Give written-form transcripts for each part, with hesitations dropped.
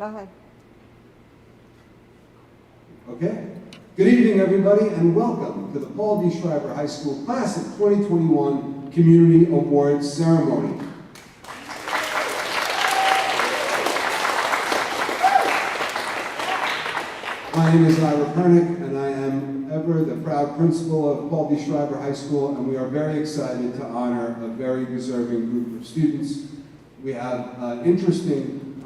Go ahead. Okay. Good evening, everybody, and welcome to the Paul D. Schreiber High School Class of 2021 Community Awards Ceremony. My name is Halpern, and I am ever the proud principal of Paul D. Schreiber High School, and we are very excited to honor a very deserving group of students. We have an interesting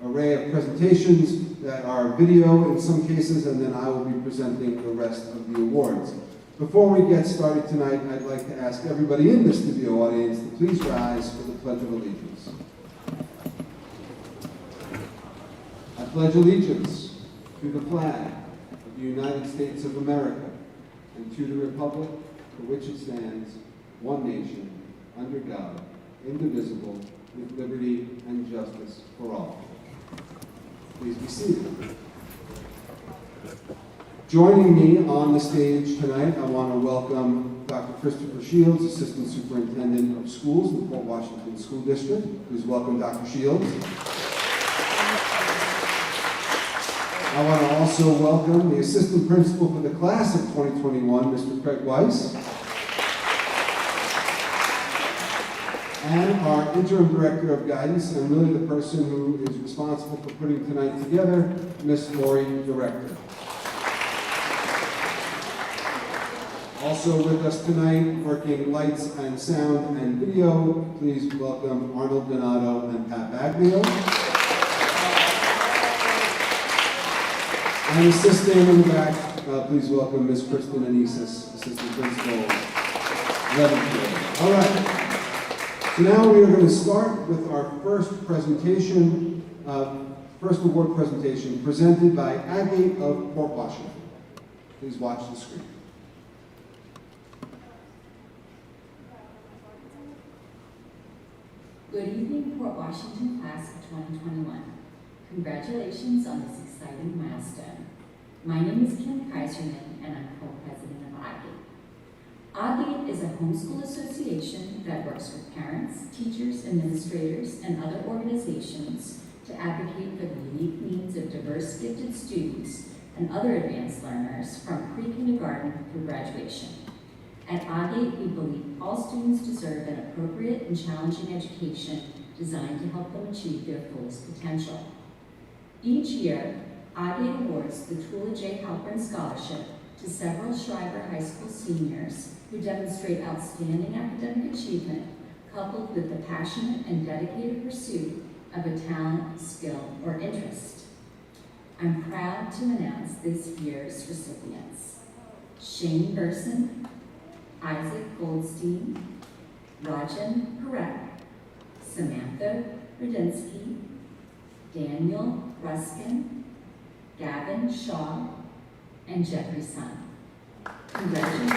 array of presentations that are video in some cases, and then I will be presenting the rest of the awards. Before we get started tonight, I'd like to ask everybody in the studio audience to please rise for the Pledge of Allegiance. I pledge allegiance to the flag of the United States of America and to the republic for which it stands, one nation, under God, indivisible, with liberty and justice for all. Please be seated. Joining me on the stage tonight, I want to welcome Dr. Christopher Shields, Assistant Superintendent of Schools in the Port Washington School District. Please welcome Dr. Shields. I want to also welcome the Assistant Principal for the Class of 2021, Mr. Craig Weiss. And our Interim Director of Guidance, and really the person who is responsible for putting tonight together, Ms. Lori Director. Also with us tonight, working lights and sound and video, please welcome Arnold Donato and Pat Baglio. And assisting in the back, please welcome Ms. Kristen Anesis, Assistant Principal, Levine. All right. So now we are going to start with our first presentation, first award presentation, presented by Agate of Port Washington. Please watch the screen. Good evening, Port Washington Class of 2021. Congratulations on this exciting milestone. My name is Kim Kaiserman, and I'm co-president of Agate. Agate is a homeschool association that works with parents, teachers, administrators, and other organizations to advocate for the unique needs of diverse gifted students and other advanced learners from pre-kindergarten through graduation. At Agate, we believe all students deserve an appropriate and challenging education designed to help them achieve their fullest potential. Each year, Agate awards the Tula Halpern Scholarship to several Schreiber High School seniors who demonstrate outstanding academic achievement coupled with the passionate and dedicated pursuit of a talent, skill, or interest. I'm proud to announce this year's recipients: Shane Burson, Isaac Goldstein, Rajan Parekh, Samantha Rudinsky, Daniel Ruskin, Gavin Shaw, and Jeffrey Sun. Congratulations.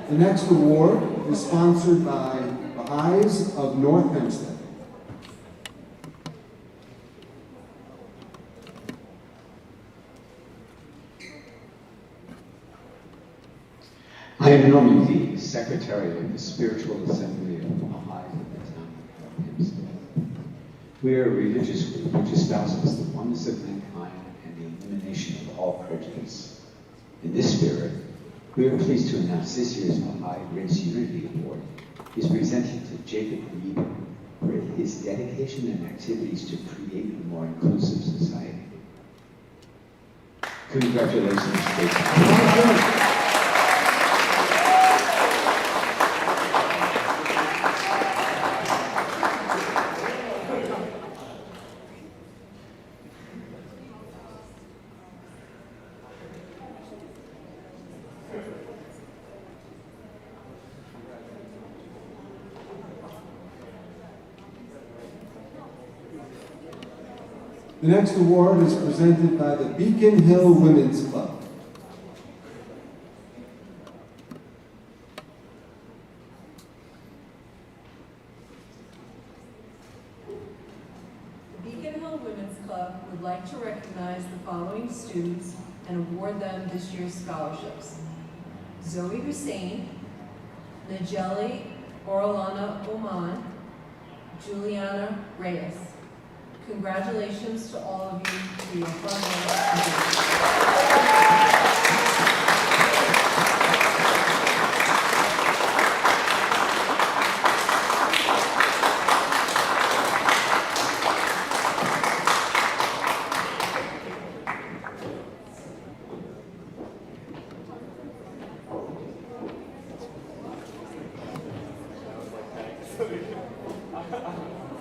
The next award is sponsored by Baha'is of North Hempstead. I am Norman Lee, Secretary of the Spiritual Assembly of Baha'is of the town of Hempstead. We are a religious group which espouses the oneness of mankind and the elimination of all prejudice. In this spirit, we are pleased to announce this year's Baha'i Race Unity Award is presented to Jacob Krieger for his dedication and activities to create a more inclusive society. Congratulations, Jacob. The next award is presented by the Beacon Hill Women's Club. The Beacon Hill Women's Club would like to recognize the following students and award them this year's scholarships. Zoe Hussein, Najeli Orlana Oman, Juliana Reyes. Congratulations to all of you for your hard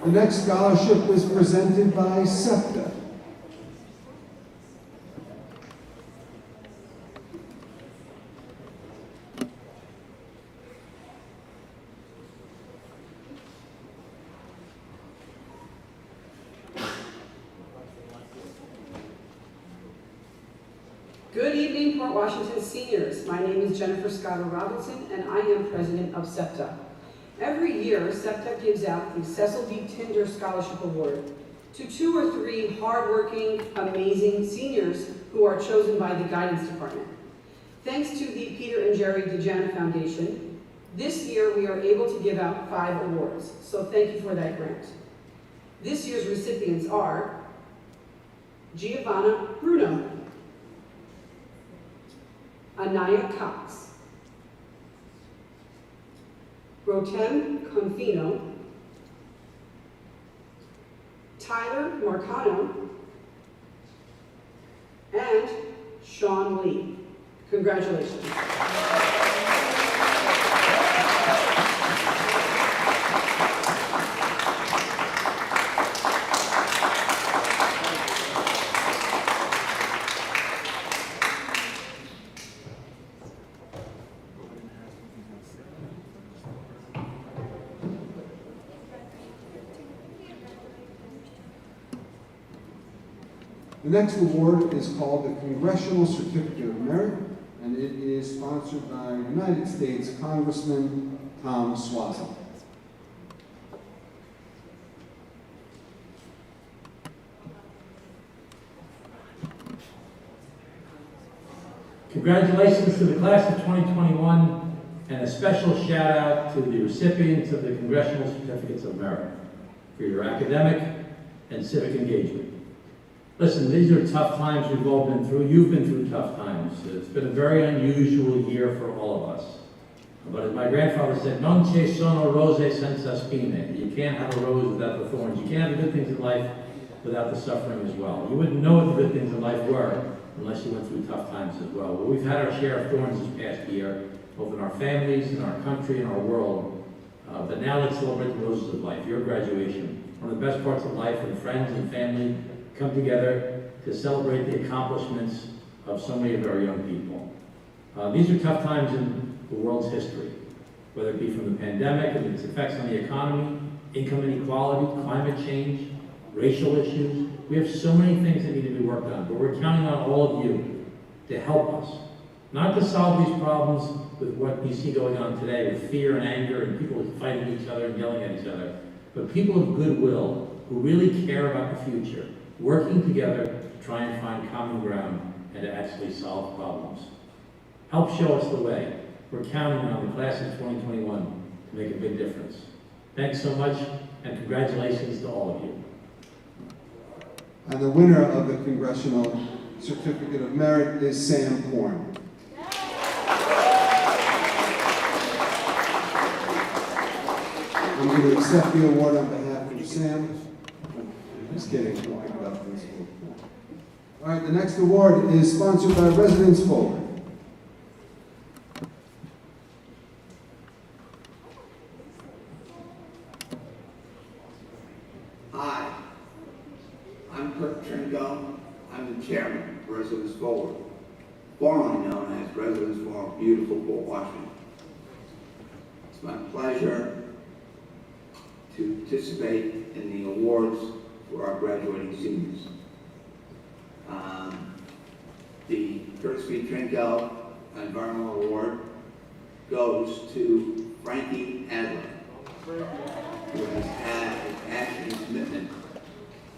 The next scholarship is presented by SEPTA. Good evening, Port Washington seniors. My name is Jennifer Scott Robinson, and I am president of SEPTA. Every year, SEPTA gives out the Cecil D. Tinder Scholarship Award to 2 or 3 hardworking, amazing seniors who are chosen by the guidance department. Thanks to the Peter and Jerry DeJana Foundation, this year we are able to give out 5 awards, so thank you for that grant. This year's recipients are Giovanna Bruno, Anaya Cox, Rotem Confino, Tyler Marcano, and Sean Lee. Congratulations. The next award is called the Congressional Certificate of Merit, and it is sponsored by United States Congressman Tom Suozzi. Congratulations to the class of 2021, and a special shout out to the recipients of the Congressional Certificates of Merit for your academic and civic engagement. Listen, these are tough times we've all been through. You've been through tough times. It's been a very unusual year for all of us. But as my grandfather said, non ci sono rose senza spine. You can't have a rose without the thorns. You can't have the good things in life without the suffering as well. You wouldn't know what the good things in life were unless you went through tough times as well. But we've had our share of thorns this past year, both in our families, in our country, in our world. But now let's celebrate the roses of life, your graduation. One of the best parts of life when friends and family come together to celebrate the accomplishments of so many of our young people. These are tough times in the world's history, whether it be from the pandemic and its effects on the economy, income inequality, climate change, racial issues. We have so many things that need to be worked on, but we're counting on all of you to help us. Not to solve these problems with what you see going on today with fear and anger and people fighting each other and yelling at each other, but people of goodwill who really care about the future, working together to try and find common ground and to actually solve problems. Help show us the way. We're counting on the class of 2021 to make a big difference. Thanks so much, and congratulations to all of you. And the winner of the Congressional Certificate of Merit is Sam Korn. I'm going to accept the award on behalf of Sam. Just kidding. Don't think about this. All right, the next award is sponsored by Residence Forward. Hi, I'm Kirk Tranquil. I'm the chairman of Residence Forward, formerly known as Residence for Beautiful Port Washington. It's my pleasure to participate in the awards for our graduating seniors. The Courtesy Tranquil Environmental Award goes to Frankie Adler, who has had a passion and commitment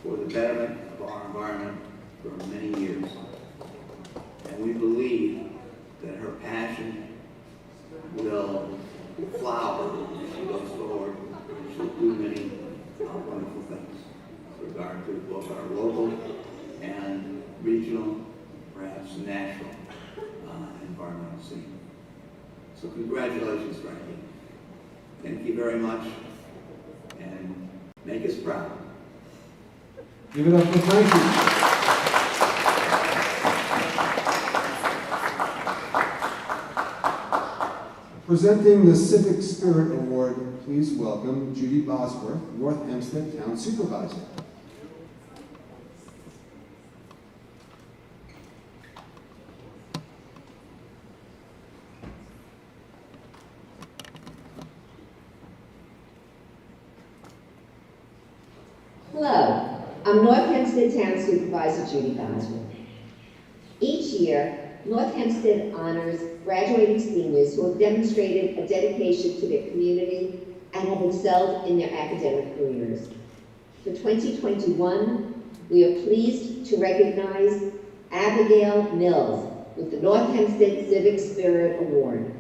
for the betterment of our environment for many years. And we believe that her passion will flower as she goes forward. She'll do many wonderful things with regard to both our local and regional, perhaps national environmental scene. So congratulations, Frankie. Thank you very much, and make us proud. Give it up for Frankie. Presenting the Civic Spirit Award, please welcome Judy Bosworth, North Hempstead Town Supervisor. Hello, I'm North Hempstead Town Supervisor Judy Bosworth. Each year, North Hempstead honors graduating seniors who have demonstrated a dedication to their community and have excelled in their academic careers. For 2021, we are pleased to recognize Abigail Mills with the North Hempstead Civic Spirit Award.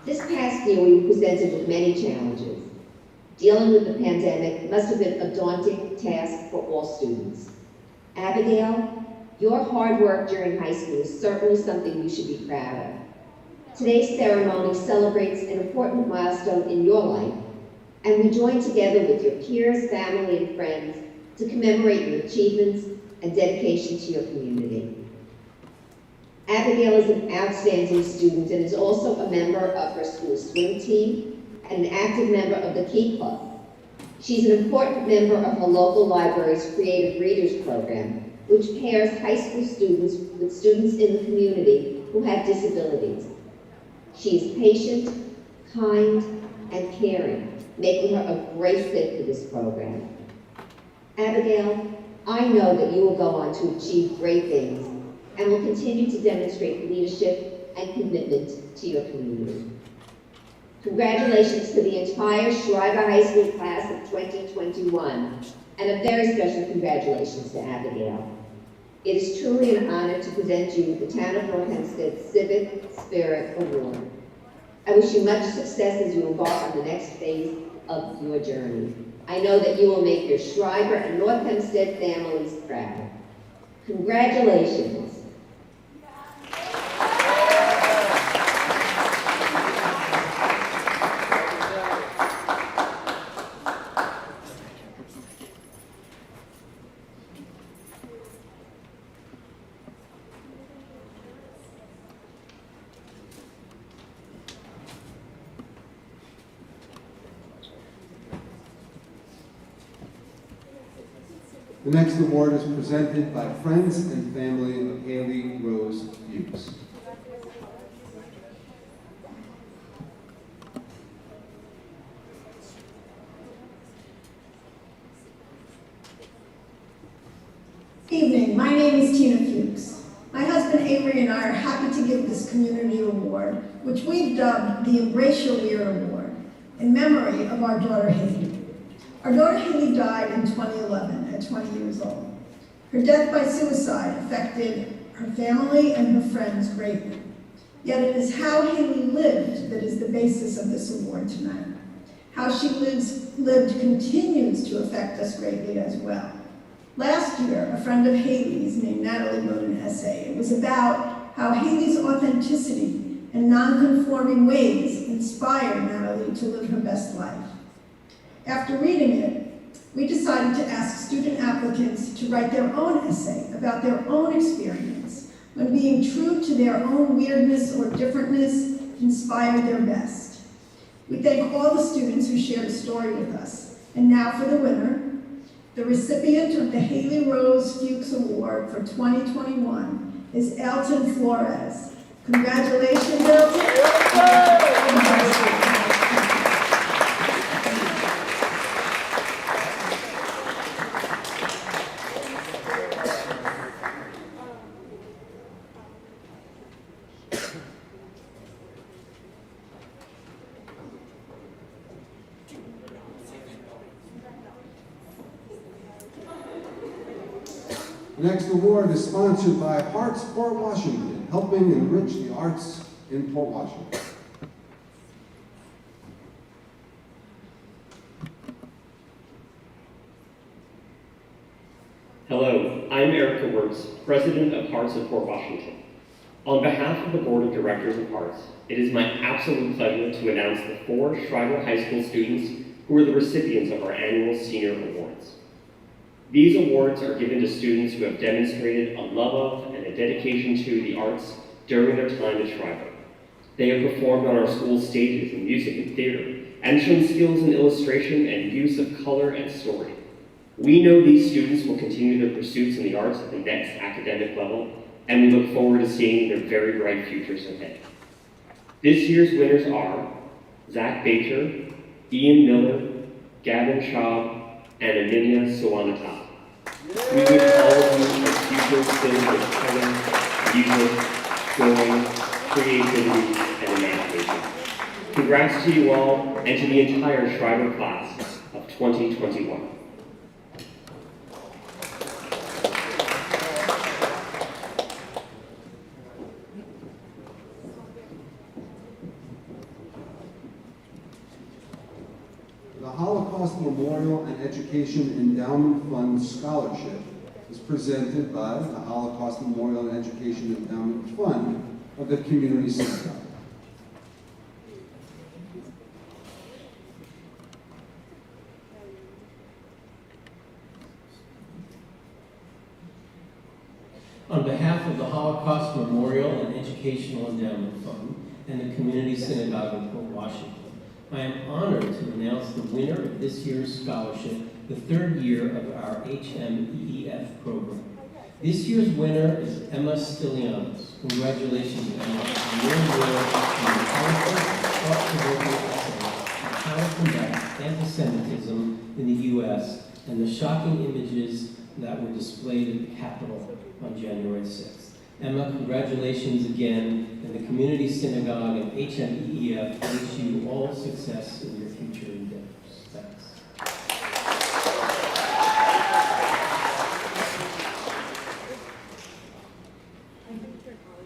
This past year, we were presented with many challenges. Dealing with the pandemic must have been a daunting task for all students. Abigail, your hard work during high school is certainly something you should be proud of. Today's ceremony celebrates an important milestone in your life, and we join together with your peers, family, and friends to commemorate your achievements and dedication to your community. Abigail is an outstanding student and is also a member of her school swim team and an active member of the Key Club. She's an important member of her local library's Creative Readers Program, which pairs high school students with students in the community who have disabilities. She is patient, kind, and caring, making her a great fit for this program. Abigail, I know that you will go on to achieve great things and will continue to demonstrate leadership and commitment to your community. Congratulations to the entire Schreiber High School class of 2021, and a very special congratulations to Abigail. It is truly an honor to present you with the Town of North Hempstead Civic Spirit Award. I wish you much success as you embark on the next phase of your journey. I know that you will make your Schreiber and North Hempstead families proud. Congratulations. The next award is presented by friends and family of Haley Rose Hughes. Evening, my name is Tina Fuchs. My husband Avery and I are happy to give this community award, which we've dubbed the Embrace Your Weir Award, in memory of our daughter Haley. Our daughter Haley died in 2011 at 20 years old. Her death by suicide affected her family and her friends greatly. Yet it is how Haley lived that is the basis of this award tonight. How she lived continues to affect us greatly as well. Last year, a friend of Haley's named Natalie wrote an essay. It was about how Haley's authenticity and non-conforming ways inspired Natalie to live her best life. After reading it, we decided to ask student applicants to write their own essay about their own experience when being true to their own weirdness or differentness inspired their best. We thank all the students who shared a story with us. And now for the winner, the recipient of the Haley Rose Fuchs Award for 2021 is Elton Flores. Congratulations, Elton. The next award is sponsored by Hearts Port Washington, helping enrich the arts in Port Washington. Hello, I'm Erica Wirtz, President of Hearts of Port Washington. On behalf of the Board of Directors of Hearts, it is my absolute pleasure to announce the 4 Schreiber High School students who are the recipients of our annual Senior Awards. These awards are given to students who have demonstrated a love of and a dedication to the arts during their time at Schreiber. They have performed on our school's stages in music and theater, and shown skills in illustration and use of color and story. We know these students will continue their pursuits in the arts at the next academic level, and we look forward to seeing their very bright futures ahead. This year's winners are Zach Baker, Ian Miller, Gavin Schaub, and Aminia Sawanatha. We wish all of you a future filled with color, music, joy, creativity, and imagination. Congrats to you all and to the entire Schreiber class of 2021. The Holocaust Memorial and Education Endowment Fund Scholarship is presented by the Holocaust Memorial and Education Endowment Fund of the Community Synagogue. On behalf of the Holocaust Memorial and Educational Endowment Fund and the Community Synagogue of Port Washington, I am honored to announce the winner of this year's scholarship, the 3rd year of our HMEEF program. This year's winner is Emma Stylianos. Congratulations, Emma, on your award in the powerful and thought-provoking essay on how to combat anti-Semitism in the U.S. and the shocking images that were displayed at the Capitol on January 6th. Emma, congratulations again, and the Community Synagogue and HMEEF wish you all success in your future endeavors. Thanks.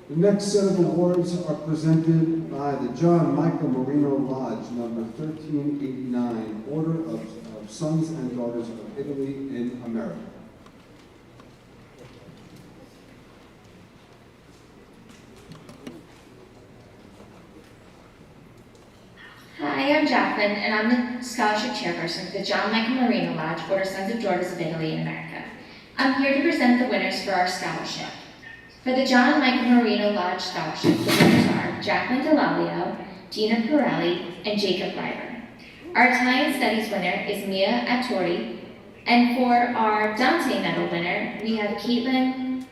The next set of awards are presented by the John Michael Marino Lodge, number 1389, Order of Sons and Daughters of Italy in America. Hi, I'm Jacqueline, and I'm the scholarship chairperson for the John Michael Marino Lodge, Order Sons of Daughters of Italy in America. I'm here to present the winners for our scholarship. For the John Michael Marino Lodge Scholarship, the winners are Jacqueline Delalio, Gina Pirelli, and Jacob Reiber. Our Italian Studies winner is Mia Attori, and for our Dante Medal winner, we have Caitlin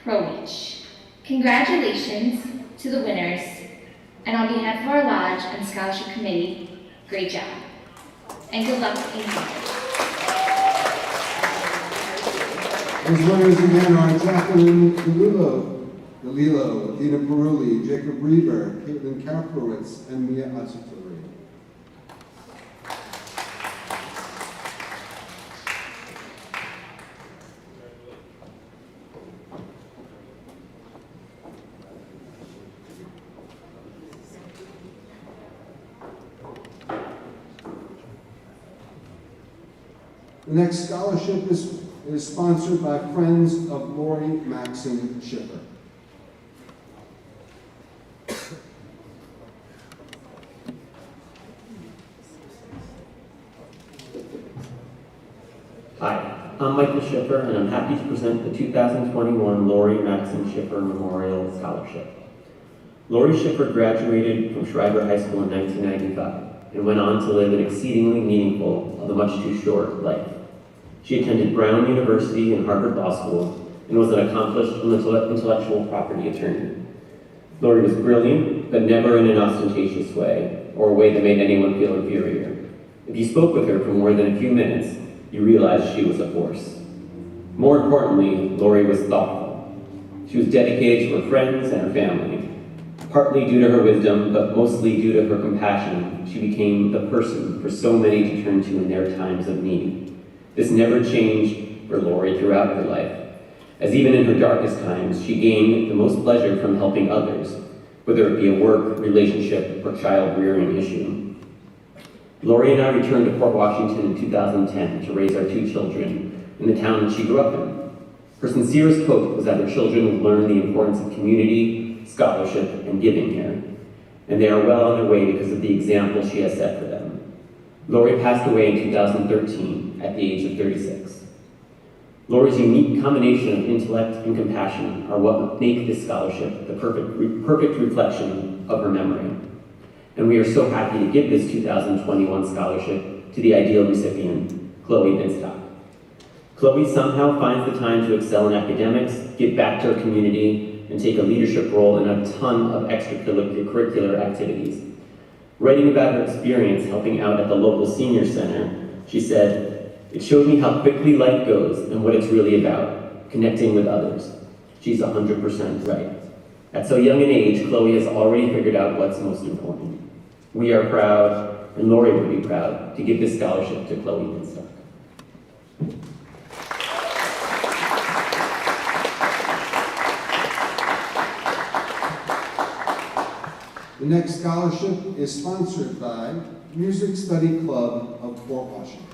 Kaprowicz. Congratulations to the winners, and on behalf of our lodge and scholarship committee, great job. And good luck in college. Those winners again are Jacqueline DeLillo, Dina Perulli, Jacob Reber, Caitlin Kaprowicz, and Mia Atsutori. The next scholarship is sponsored by Friends of Lori Maxson Schiffer. Hi, I'm Michael Schiffer, and I'm happy to present the 2021 Lori Maxson Schiffer Memorial Scholarship. Lori Schiffer graduated from Schreiber High School in 1995 and went on to live an exceedingly meaningful, although much too short, life. She attended Brown University and Harvard Law School and was an accomplished intellectual property attorney. Lori was brilliant, but never in an ostentatious way, or a way that made anyone feel inferior. If you spoke with her for more than a few minutes, you realized she was a force. More importantly, Lori was thoughtful. She was dedicated to her friends and her family. Partly due to her wisdom, but mostly due to her compassion, she became the person for so many to turn to in their times of need. This never changed for Lori throughout her life. as even in her darkest times, she gained the most pleasure from helping others, whether it be a work, relationship, or child-rearing issue. Lori and I returned to Port Washington in 2010 to raise our 2 children in the town that she grew up in. Her sincerest hope was that her children would learn the importance of community, scholarship, and giving here, and they are well on their way because of the example she has set for them. Lori passed away in 2013 at the age of 36. Lori's unique combination of intellect and compassion are what make this scholarship the perfect reflection of her memory. And we are so happy to give this 2021 scholarship to the ideal recipient, Chloe Vinsta. Chloe somehow finds the time to excel in academics, give back to her community, and take a leadership role in a ton of extracurricular activities. Writing about her experience helping out at the local senior center, she said, "It showed me how quickly life goes and what it's really about, connecting with others." She's 100% right. At so young an age, Chloe has already figured out what's most important. We are proud, and Lori would be proud, to give this scholarship to Chloe Vinsta. The next scholarship is sponsored by Music Study Club of Port Washington.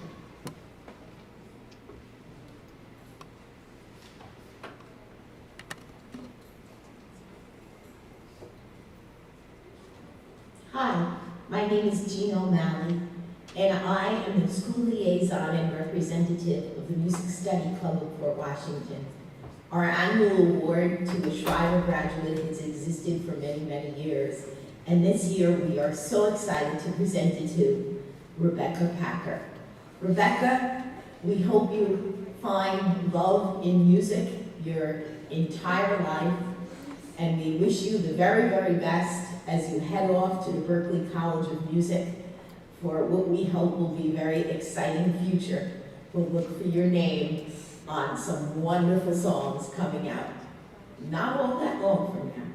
Hi, my name is Gina O'Malley, and I am the school liaison and representative of the Music Study Club of Port Washington. Our annual award to the Schreiber graduate has existed for many, many years, and this year we are so excited to present it to Rebecca Packer. Rebecca, we hope you find love in music your entire life, and we wish you the very, very best as you head off to the Berklee College of Music for what we hope will be a very exciting future. We'll look for your name on some wonderful songs coming out, not all that long from now.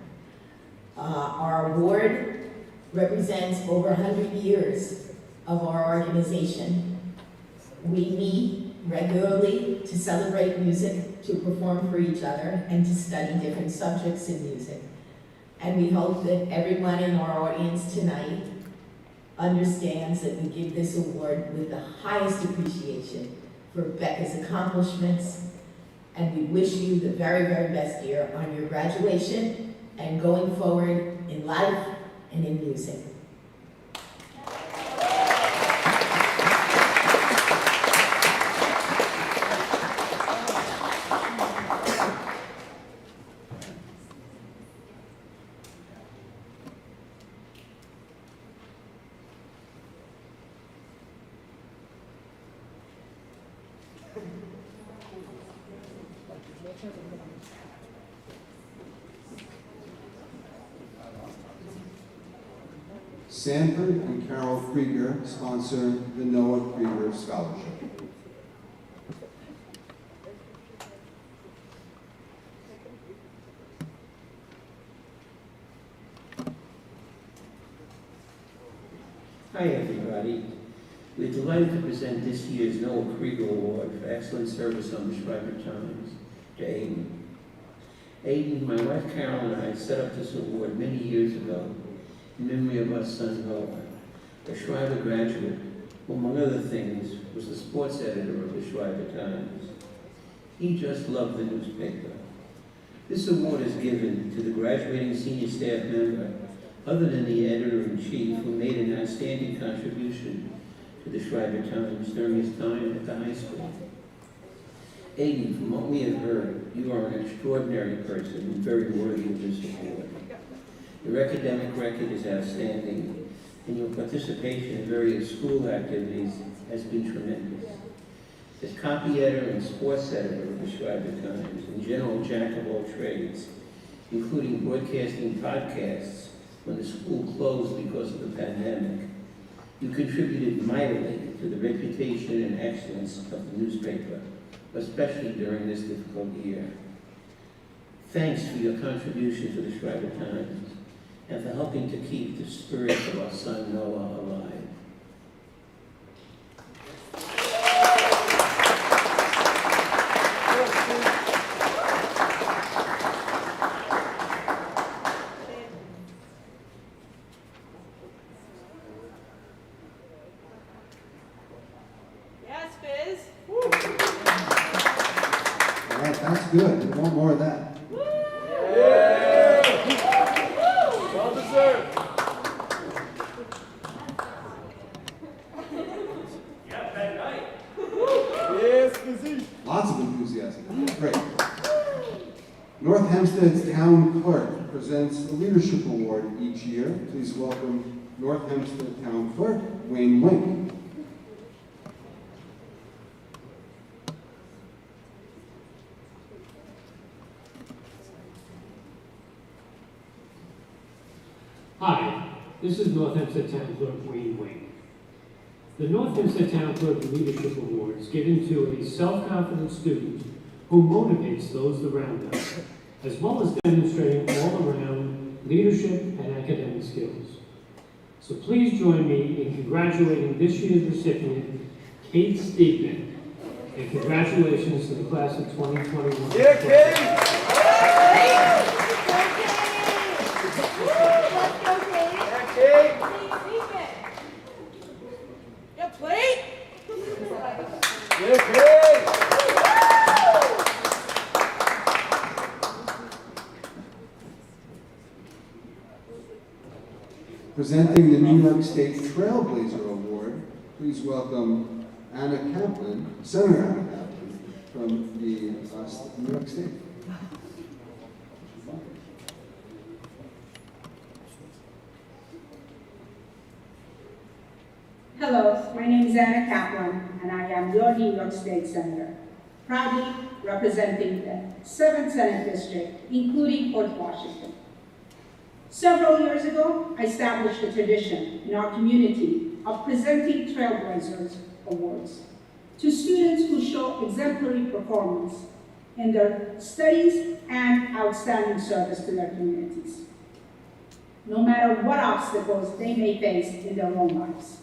Our award represents over 100 years of our organization. We meet regularly to celebrate music, to perform for each other, and to study different subjects in music. And we hope that everyone in our audience tonight understands that we give this award with the highest appreciation for Rebecca's accomplishments, and we wish you the very, very best year on your graduation and going forward in life and in music. Sanford and Carol Krieger sponsor the Noah Krieger Scholarship. Hi everybody. We're delighted to present this year's Noah Krieger Award for excellent service on the Schreiber Times to Aiden. Aiden, my wife Carol and I set up this award many years ago in memory of our son Noah, a Schreiber graduate, who among other things was the sports editor of the Schreiber Times. He just loved the newspaper. This award is given to the graduating senior staff member other than the editor-in-chief who made an outstanding contribution to the Schreiber Times during his time at the high school. Aiden, from what we have heard, you are an extraordinary person and very worthy of this award. Your academic record is outstanding, and your participation in various school activities has been tremendous. As copy editor and sports editor of the Schreiber Times, and general jack of all trades, including broadcasting podcasts when the school closed because of the pandemic, you contributed mightily to the reputation and excellence of the newspaper, especially during this difficult year. Thanks for your contribution to the Schreiber Times and for helping to keep the spirit of our son Noah alive. presents the Leadership Award each year. Please welcome North Hempstead Town Clerk, Wayne Wink. Hi, this is North Hempstead Town Clerk Wayne Wing. The North Hempstead Town Clerk Leadership Award is given to a self-confident student who motivates those around them, as well as demonstrating all-around leadership and academic skills. So please join me in congratulating this year's recipient, Kate Steedman, and congratulations to the class of 2021. Yeah, Kate! Presenting the New York State Trailblazer Award, please welcome Anna Kaplan, Senator Anna Kaplan, from the New York State. Hello, my name is Anna Kaplan, and I am your New York State Senator, proudly representing the 7th Senate District, including Port Washington. Several years ago, I established a tradition in our community of presenting Trailblazers Awards to students who show exemplary performance in their studies and outstanding service to their communities, no matter what obstacles they may face in their own lives.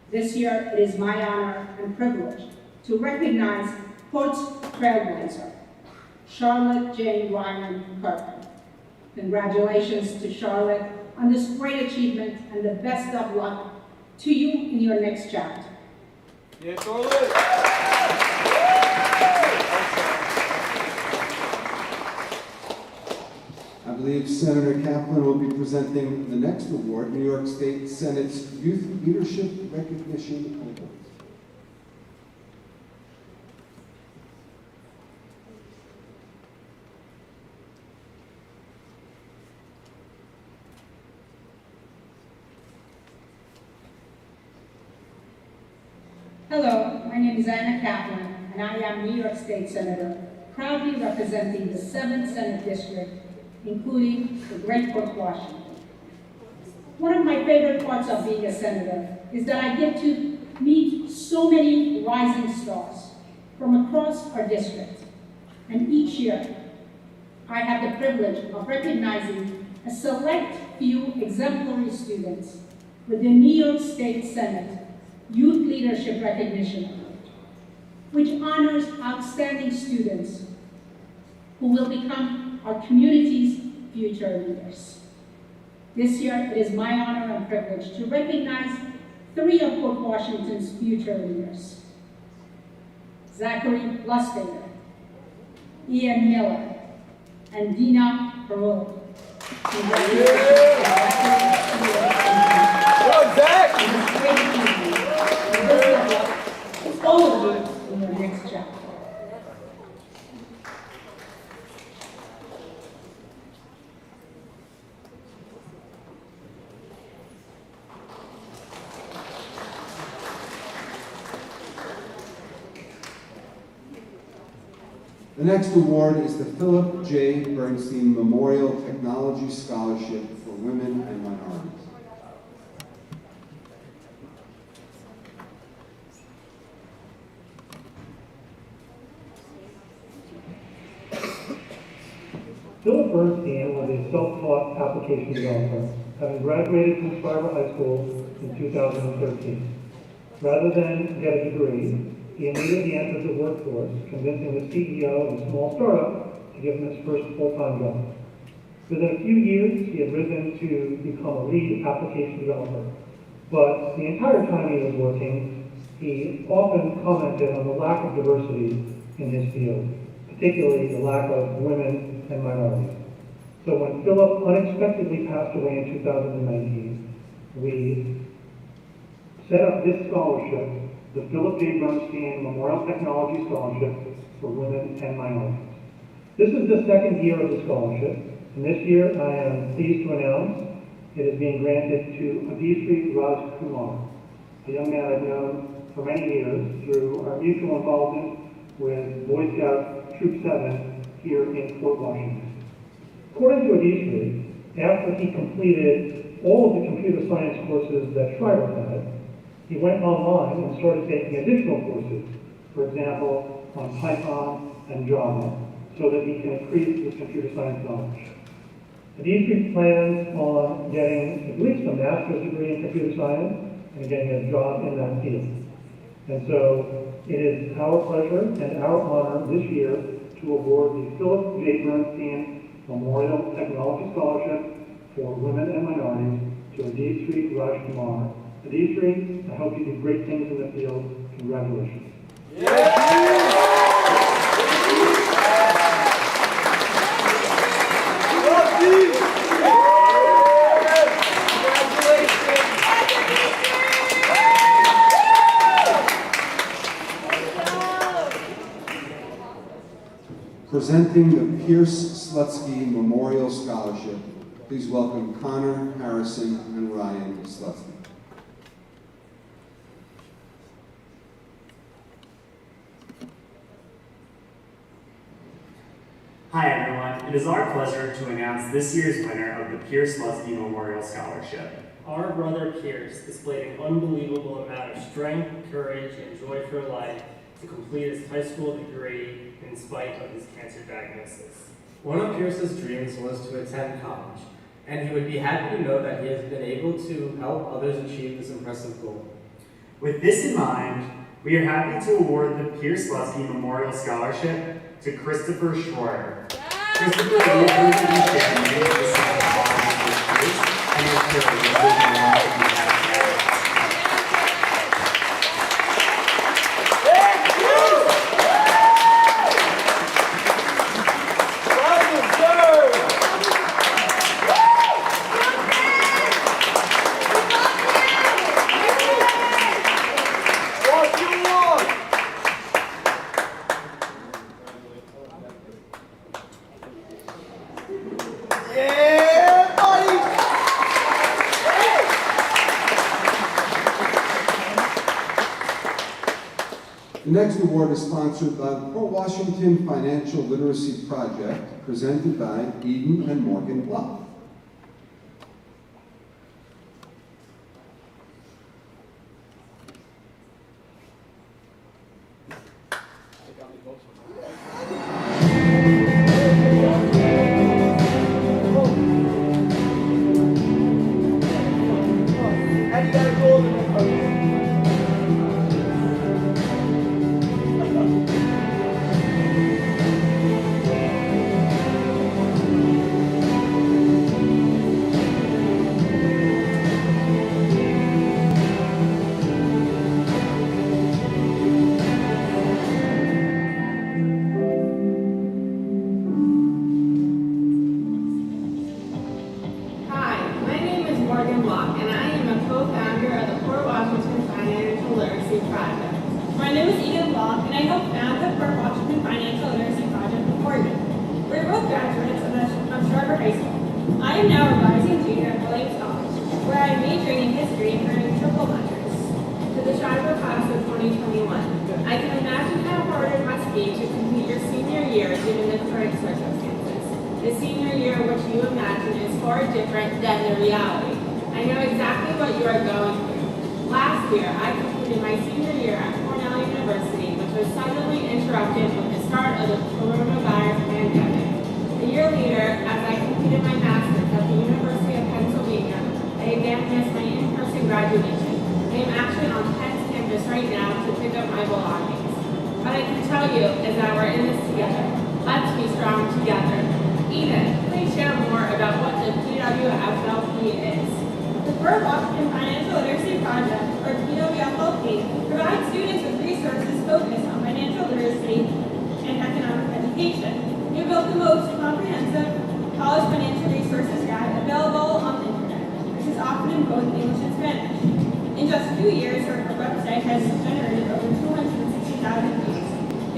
This year, it is my honor and privilege to recognize Port's Trailblazer, Charlotte Jane Ryan Kirkland. Congratulations to Charlotte on this great achievement, and the best of luck to you in your next chapter. Yeah, Charlotte! I believe Senator Kaplan will be presenting the next award, New York State Senate's Youth Leadership Recognition Award. Hello, my name is Anna Kaplan, and I am New York State Senator, proudly representing the 7th Senate District, including the great Port Washington. One of my favorite parts of being a senator is that I get to meet so many rising stars from across our district. And each year, I have the privilege of recognizing a select few exemplary students with the New York State Senate Youth Leadership Recognition Award, which honors outstanding students who will become our community's future leaders. This year, it is my honor and privilege to recognize 3 of Port Washington's future leaders: Zachary Lustiger, Ian Miller, and Gina Perot. All of you in your next chapter. The next award is the Philip J. Bernstein Memorial Technology Scholarship for Women and Minorities. Philip Bernstein was a self-taught application developer, having graduated from Schreiber High School in 2013. Rather than get a degree, he immediately entered the workforce, convincing the CEO of a small startup to give him his first full-time job. Within a few years, he had risen to become a lead application developer. But the entire time he was working, he often commented on the lack of diversity in his field, particularly the lack of women and minorities. So when Philip unexpectedly passed away in 2019, we set up this scholarship, the Philip J. Bernstein Memorial Technology Scholarship for Women and Minorities. This is the second year of the scholarship, And this year, I am pleased to announce it is being granted to Adisri Raj Kumar, a young man I've known for many years through our mutual involvement with Boy Scout Troop 7 here in Fort Washington. According to Adisri, after he completed all of the computer science courses that Schreiber had, he went online and started taking additional courses, for example, on Python and Java, so that he can increase his computer science knowledge. Adisri plans on getting at least a master's degree in computer science and getting a job in that field. And so it is our pleasure and our honor this year to award the Philip J. Bernstein Memorial Technology Scholarship for Women and Minorities to Adisri Raj Kumar. Adisri, I hope you do great things in the field. Congratulations. Presenting the Pierce Slutsky Memorial Scholarship, please welcome Connor, Harrison, and Ryan Slutsky. Hi everyone, it is our pleasure to announce this year's winner of the Pierce Slutsky Memorial Scholarship. Our brother Pierce displayed an unbelievable amount of strength, courage, and joy for life to complete his high school degree in spite of his cancer diagnosis. One of Pierce's dreams was to attend college, and he would be happy to know that he has been able to help others achieve this impressive goal. With this in mind, we are happy to award the Pierce Slutsky Memorial Scholarship to Christopher Schreiber. Christopher will prove to be genuine in the sense of honoring his Pierce and his courage in living a life he has never. The next award is sponsored by the Port Washington Financial Literacy Project, presented by Eden and Morgan Bluff.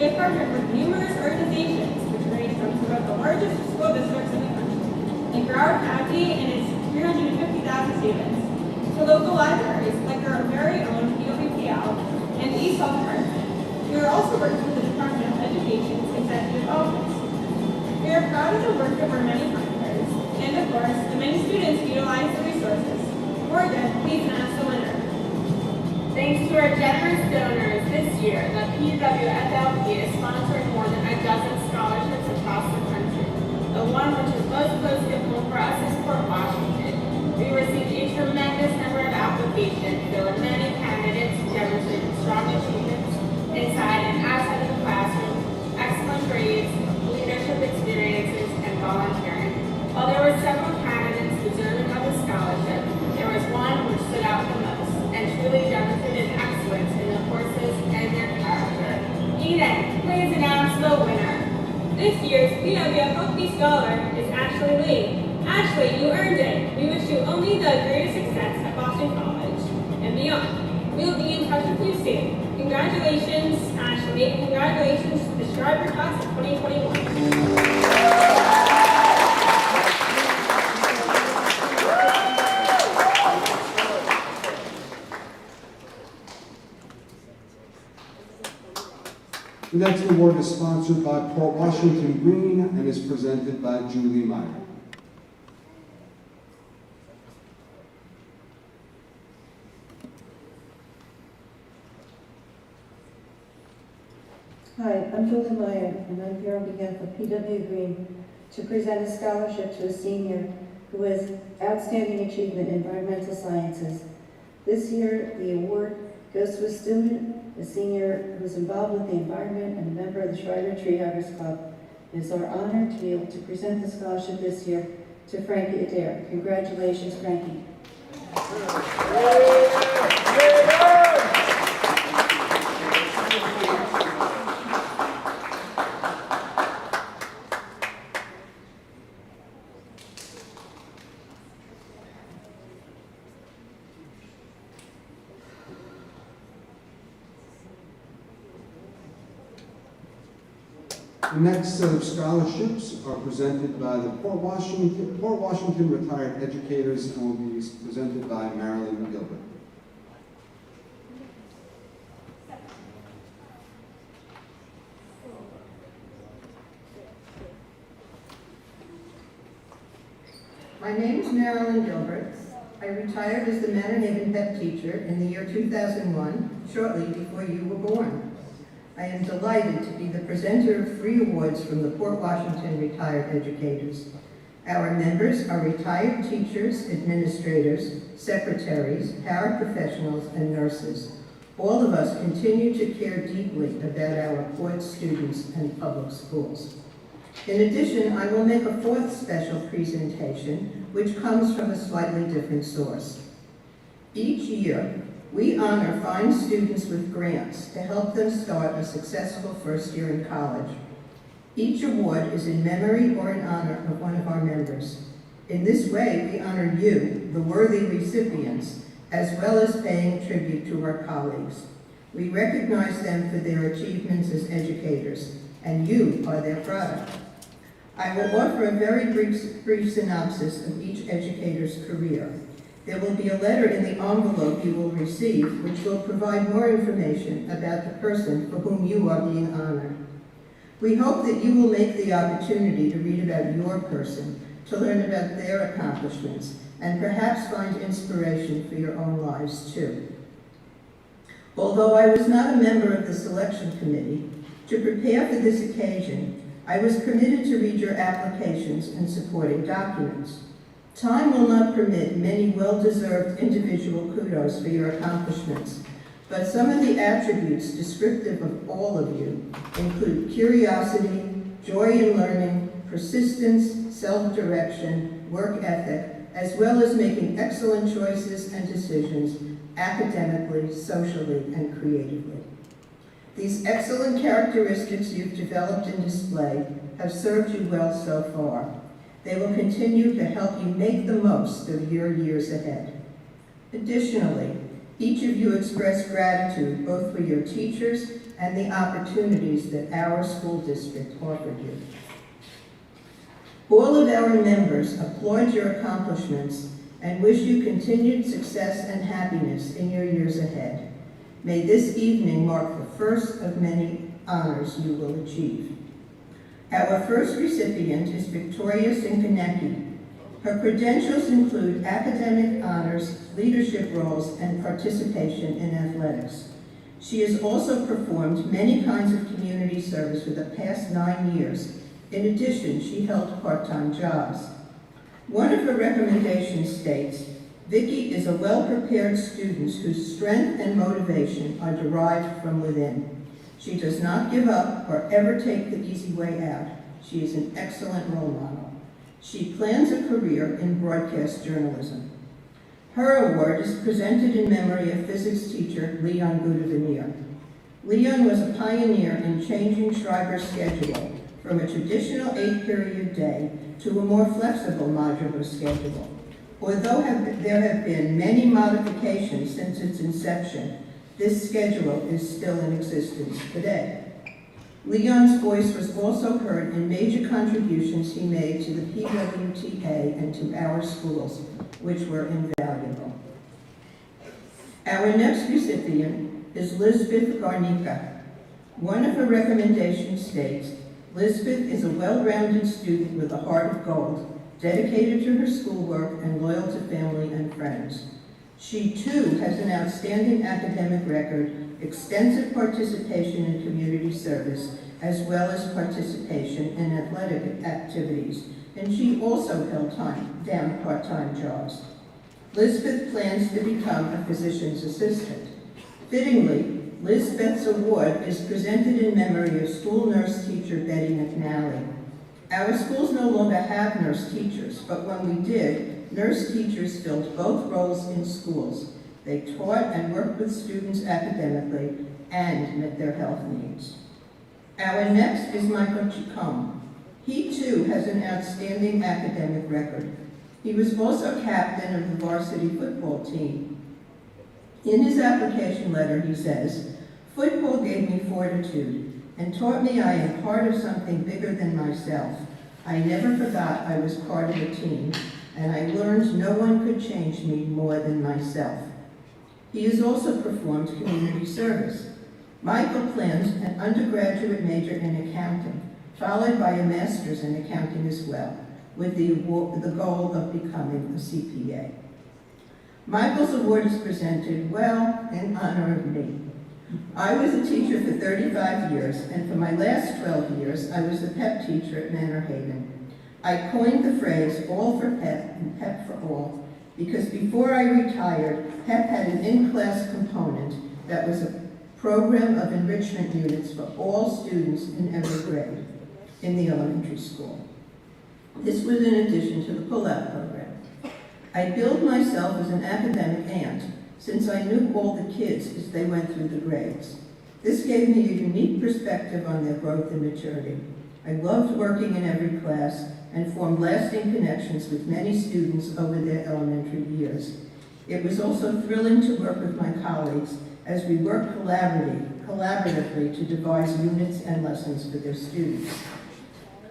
They have partnered with numerous organizations which range from some of the largest school districts in the country in Broward County and its 350,000 students, to local libraries like our very own PWPL and East Health Department. We are also working with the Department of Education's Executive Office. We are proud of the work of our many partners, and of course, the many students who utilize the resources. Morgan, please announce the winner. Thanks to our generous donors, this year, the PWFLP is sponsoring more than a dozen scholarships across the country. The one which is most closely at home for us is Port Washington. We received a tremendous number of applications. There were many candidates who demonstrated strong achievements inside and outside of the classroom, excellent grades, leadership experiences, and volunteering. While there were several candidates deserving of a scholarship, there was one which stood out the most and truly demonstrated excellence in the courses and their character. Eden, please announce the winner. This year's PWFLP Scholar is Ashley Lee. Ashley, you earned it. We wish you only the greatest success at Boston College and beyond. We'll be in touch with you soon. Congratulations, Ashley. Congratulations to the Schreiber class of 2021. The next award is sponsored by Port Washington Green and is presented by Julie Meyer. Hi, I'm Julie Meyer, and I'm here on behalf of PW Green to present a scholarship to a senior who has outstanding achievement in environmental sciences. This year, the award goes to a student, a senior who's involved with the environment and a member of the Schreiber Tree Huggers Club. It is our honor to be able to present the scholarship this year to Frankie Adair. Congratulations, Frankie. The next set of scholarships are presented by the Port Washington Retired Educators and will be presented by Marilyn Gilbert. My name is Marilyn Gilbert. I retired as the Manor-Haven Pep teacher in the year 2001, shortly before you were born. I am delighted to be the presenter of 3 awards from the Port Washington Retired Educators. Our members are retired teachers, administrators, secretaries, paraprofessionals, and nurses. All of us continue to care deeply about our Port students and public schools. In addition, I will make a 4th special presentation, which comes from a slightly different source. Each year, we honor fine students with grants to help them start a successful first year in college. Each award is in memory or in honor of one of our members. In this way, we honor you, the worthy recipients, as well as paying tribute to our colleagues. We recognize them for their achievements as educators, and you are their product. I will offer a very brief synopsis of each educator's career. There will be a letter in the envelope you will receive, which will provide more information about the person for whom you are being honored. We hope that you will make the opportunity to read about your person, to learn about their accomplishments, and perhaps find inspiration for your own lives too. Although I was not a member of the selection committee, to prepare for this occasion, I was permitted to read your applications and supporting documents. Time will not permit many well-deserved individual kudos for your accomplishments, but some of the attributes descriptive of all of you include curiosity, joy in learning, persistence, self-direction, work ethic, as well as making excellent choices and decisions academically, socially, and creatively. These excellent characteristics you've developed and displayed have served you well so far. They will continue to help you make the most of your years ahead. Additionally, each of you expressed gratitude both for your teachers and the opportunities that our school district offered you. All of our members applaud your accomplishments and wish you continued success and happiness in your years ahead. May this evening mark the first of many honors you will achieve. Our first recipient is Victoria Cinconecki. Her credentials include academic honors, leadership roles, and participation in athletics. She has also performed many kinds of community service for the past 9 years. In addition, she held part-time jobs. One of her recommendations states, Vicky is a well-prepared student whose strength and motivation are derived from within. She does not give up or ever take the easy way out. She is an excellent role model. She plans a career in broadcast journalism. Her award is presented in memory of physics teacher Leon Gudavinier. Leon was a pioneer in changing Schreiber's schedule from a traditional 8-period day to a more flexible modular schedule. Although there have been many modifications since its inception, this schedule is still in existence today. Leon's voice was also heard in major contributions he made to the PWTA and to our schools, which were invaluable. Our next recipient is Lisbeth Garnica. One of her recommendations states, Lisbeth is a well-rounded student with a heart of gold, dedicated to her schoolwork and loyal to family and friends. She too has an outstanding academic record, extensive participation in community service, as well as participation in athletic activities, and she also held down part-time jobs. Lisbeth plans to become a physician's assistant. Fittingly, Lisbeth's award is presented in memory of school nurse teacher Betty McNally. Our schools no longer have nurse teachers, but when we did, nurse teachers filled both roles in schools. They taught and worked with students academically and met their health needs. Our next is Michael Chacon. He too has an outstanding academic record. He was also captain of the varsity football team. In his application letter, he says, "Football gave me fortitude and taught me I am part of something bigger than myself. I never forgot I was part of a team, and I learned no one could change me more than myself." He has also performed community service. Michael plans an undergraduate major in accounting, followed by a master's in accounting as well, with the goal of becoming a CPA. Michael's award is presented, well, in honor of me. I was a teacher for 35 years, and for my last 12 years, I was the PEP teacher at Manor Haven. I coined the phrase, all for PEP and PEP for all, because before I retired, PEP had an in-class component that was a program of enrichment units for all students in every grade in the elementary school. This was in addition to the pull-out program. I billed myself as an academic aunt, since I knew all the kids as they went through the grades. This gave me a unique perspective on their growth and maturity. I loved working in every class and formed lasting connections with many students over their elementary years. It was also thrilling to work with my colleagues as we worked collaboratively to devise units and lessons for their students.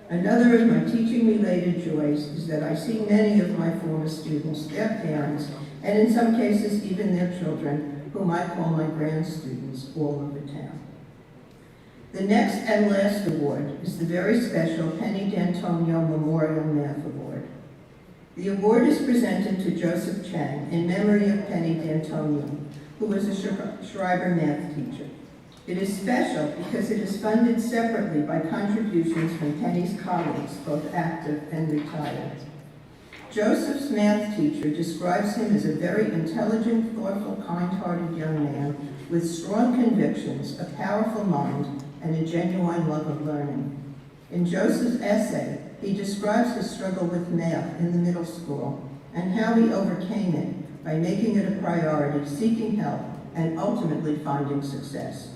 Another of my teaching-related joys is that I see many of my former students, their parents, and in some cases even their children, whom I call my grand students, all over town. The next and last award is the very special Penny D'Antonio Memorial Math Award. The award is presented to Joseph Chang in memory of Penny D'Antonio, who was a Schreiber math teacher. It is special because it is funded separately by contributions from Penny's colleagues, both active and retired. Joseph's math teacher describes him as a very intelligent, thoughtful, kind-hearted young man with strong convictions, a powerful mind, and a genuine love of learning. In Joseph's essay, he describes his struggle with math in the middle school and how he overcame it by making it a priority, seeking help, and ultimately finding success.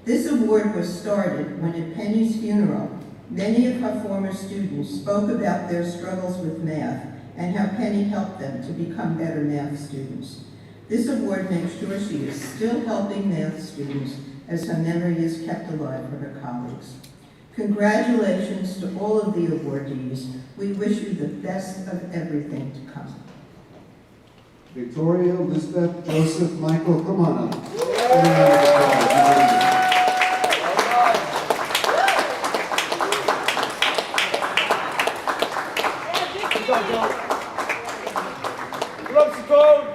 This award was started when at Penny's funeral, many of her former students spoke about their struggles with math and how Penny helped them to become better math students. This award makes sure she is still helping math students as her memory is kept alive for her colleagues. Congratulations to all of the awardees. We wish you the best of everything to come. Victoria, Elizabeth, Joseph, Michael, come on up. Give them a round of applause.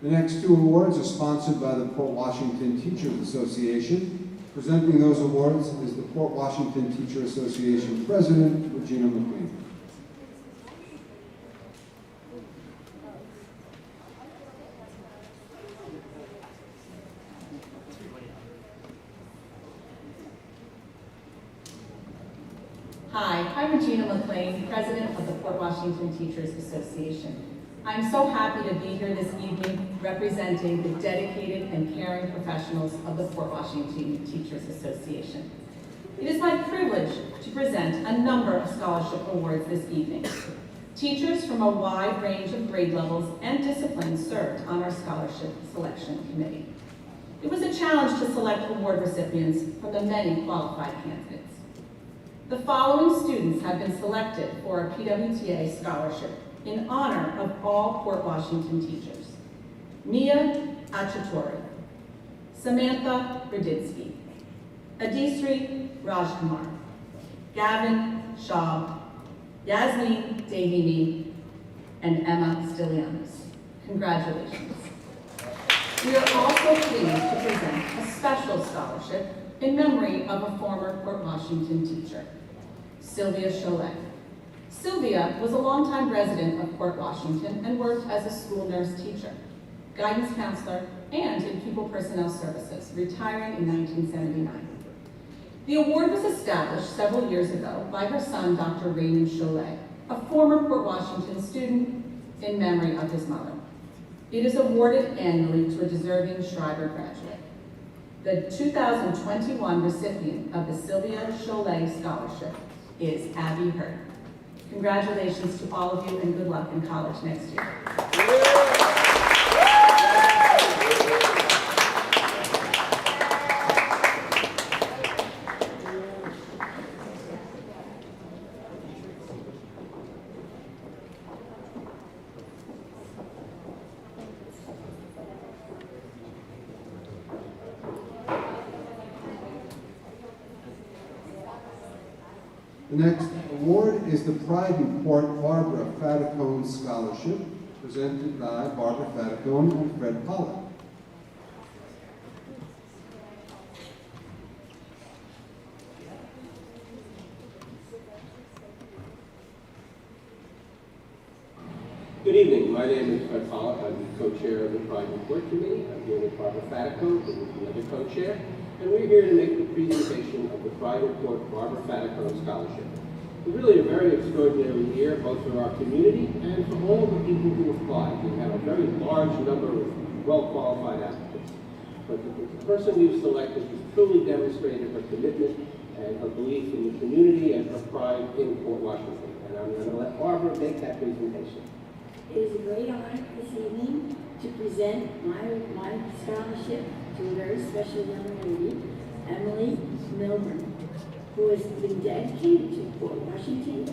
The next two awards are sponsored by the Port Washington Teachers Association. Presenting those awards is the Port Washington Teacher Association President, Gina Mcqueen. Hi, I'm Gina Mcqueen, President of the Port Washington Teachers Association. I'm so happy to be here this evening representing the dedicated and caring professionals of the Port Washington Teachers Association. It is my privilege to present a number of scholarship awards this evening. Teachers from a wide range of grade levels and disciplines served on our scholarship selection committee. It was a challenge to select award recipients from the many qualified candidates. The following students have been selected for a PWTA scholarship in honor of all Port Washington teachers: Mia Achatori, Samantha Radinsky, Adisri Rajkumar, Gavin Shaw, Yasmin Dehini, and Emma Stilianos. Congratulations. We are also pleased to present a special scholarship in memory of a former Port Washington teacher, Sylvia Cholet. Sylvia was a longtime resident of Port Washington and worked as a school nurse teacher, guidance counselor, and in pupil personnel services, retiring in 1979. The award was established several years ago by her son, Dr. Raymond Cholet, a former Port Washington student, in memory of his mother. It is awarded annually to a deserving Schreiber graduate. The 2021 recipient of the Sylvia Cholet Scholarship is Abby Hurd. Congratulations to all of you and good luck in college next year. The next award is the Pride in Port Barbara Fatacone Scholarship, presented by Barbara Fatacone and Fred Pollack. Good evening. My name is Fred Pollack. I'm the co-chair of the Pride in Port Committee. I'm here with Barbara Fatacone, who is the other co-chair. And we're here to make the presentation of the Pride in Port Barbara Fatacone Scholarship. It's really a very extraordinary year, both for our community and for all the people who applied. We had a very large number of well-qualified applicants. But the person we've selected has truly demonstrated her commitment and her belief in the community and her pride in Port Washington. And I'm going to let Barbara make that presentation. It is a great honor this evening to present my scholarship to a very special young lady, Emily Milburn, who has been dedicated to Port Washington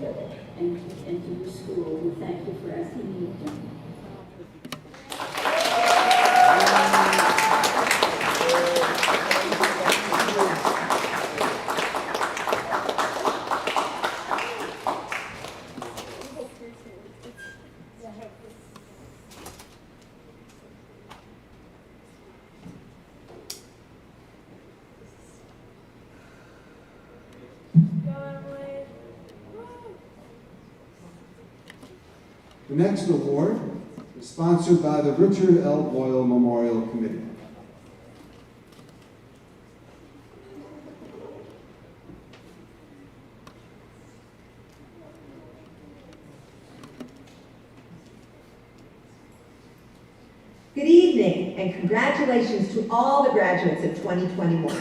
and to the school. We thank you for asking me to come. The next award is sponsored by the Richard L. Boyle Memorial Committee. Good evening, and congratulations to all the graduates of 2021.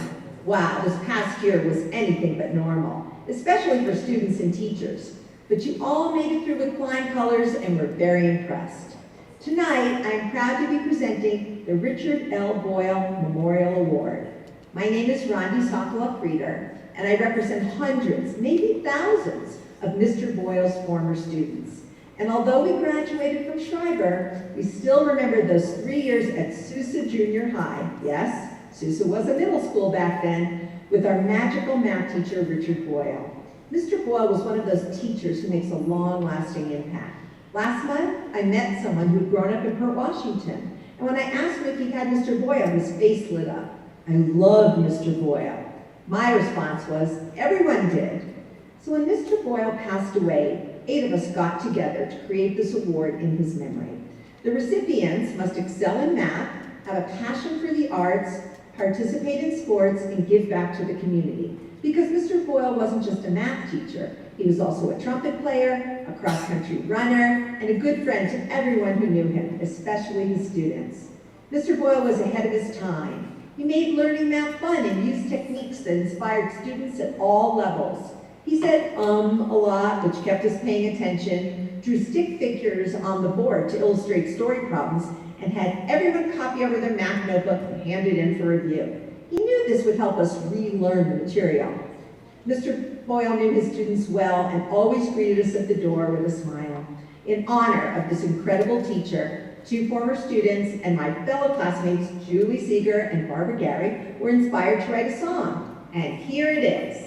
Wow, this past year was anything but normal. especially for students and teachers. But you all made it through with flying colors and we're very impressed. Tonight, I'm proud to be presenting the Richard L. Boyle Memorial Award. My name is Krieger, and I represent hundreds, maybe thousands, of Mr. Boyle's former students. And although we graduated from Schreiber, we still remember those 3 years at Sousa Junior High. Yes, Sousa was a middle school back then, with our magical math teacher, Richard Boyle. Mr. Boyle was one of those teachers who makes a long-lasting impact. Last month, I met someone who'd grown up in Port Washington, and when I asked him if he had Mr. Boyle, his face lit up. I loved Mr. Boyle. My response was, everyone did. So when Mr. Boyle passed away, 8 of us got together to create this award in his memory. The recipients must excel in math, have a passion for the arts, participate in sports, and give back to the community. Because Mr. Boyle wasn't just a math teacher, he was also a trumpet player, a cross-country runner, and a good friend to everyone who knew him, especially his students. Mr. Boyle was ahead of his time. He made learning math fun and used techniques that inspired students at all levels. He said a lot, which kept us paying attention, drew stick figures on the board to illustrate story problems, and had everyone copy over their math notebook and hand it in for review. He knew this would help us relearn the material. Mr. Boyle knew his students well and always greeted us at the door with a smile. In honor of this incredible teacher, 2 former students and my fellow classmates, Julie Seeger and Barbara Gary, were inspired to write a song. And here it is.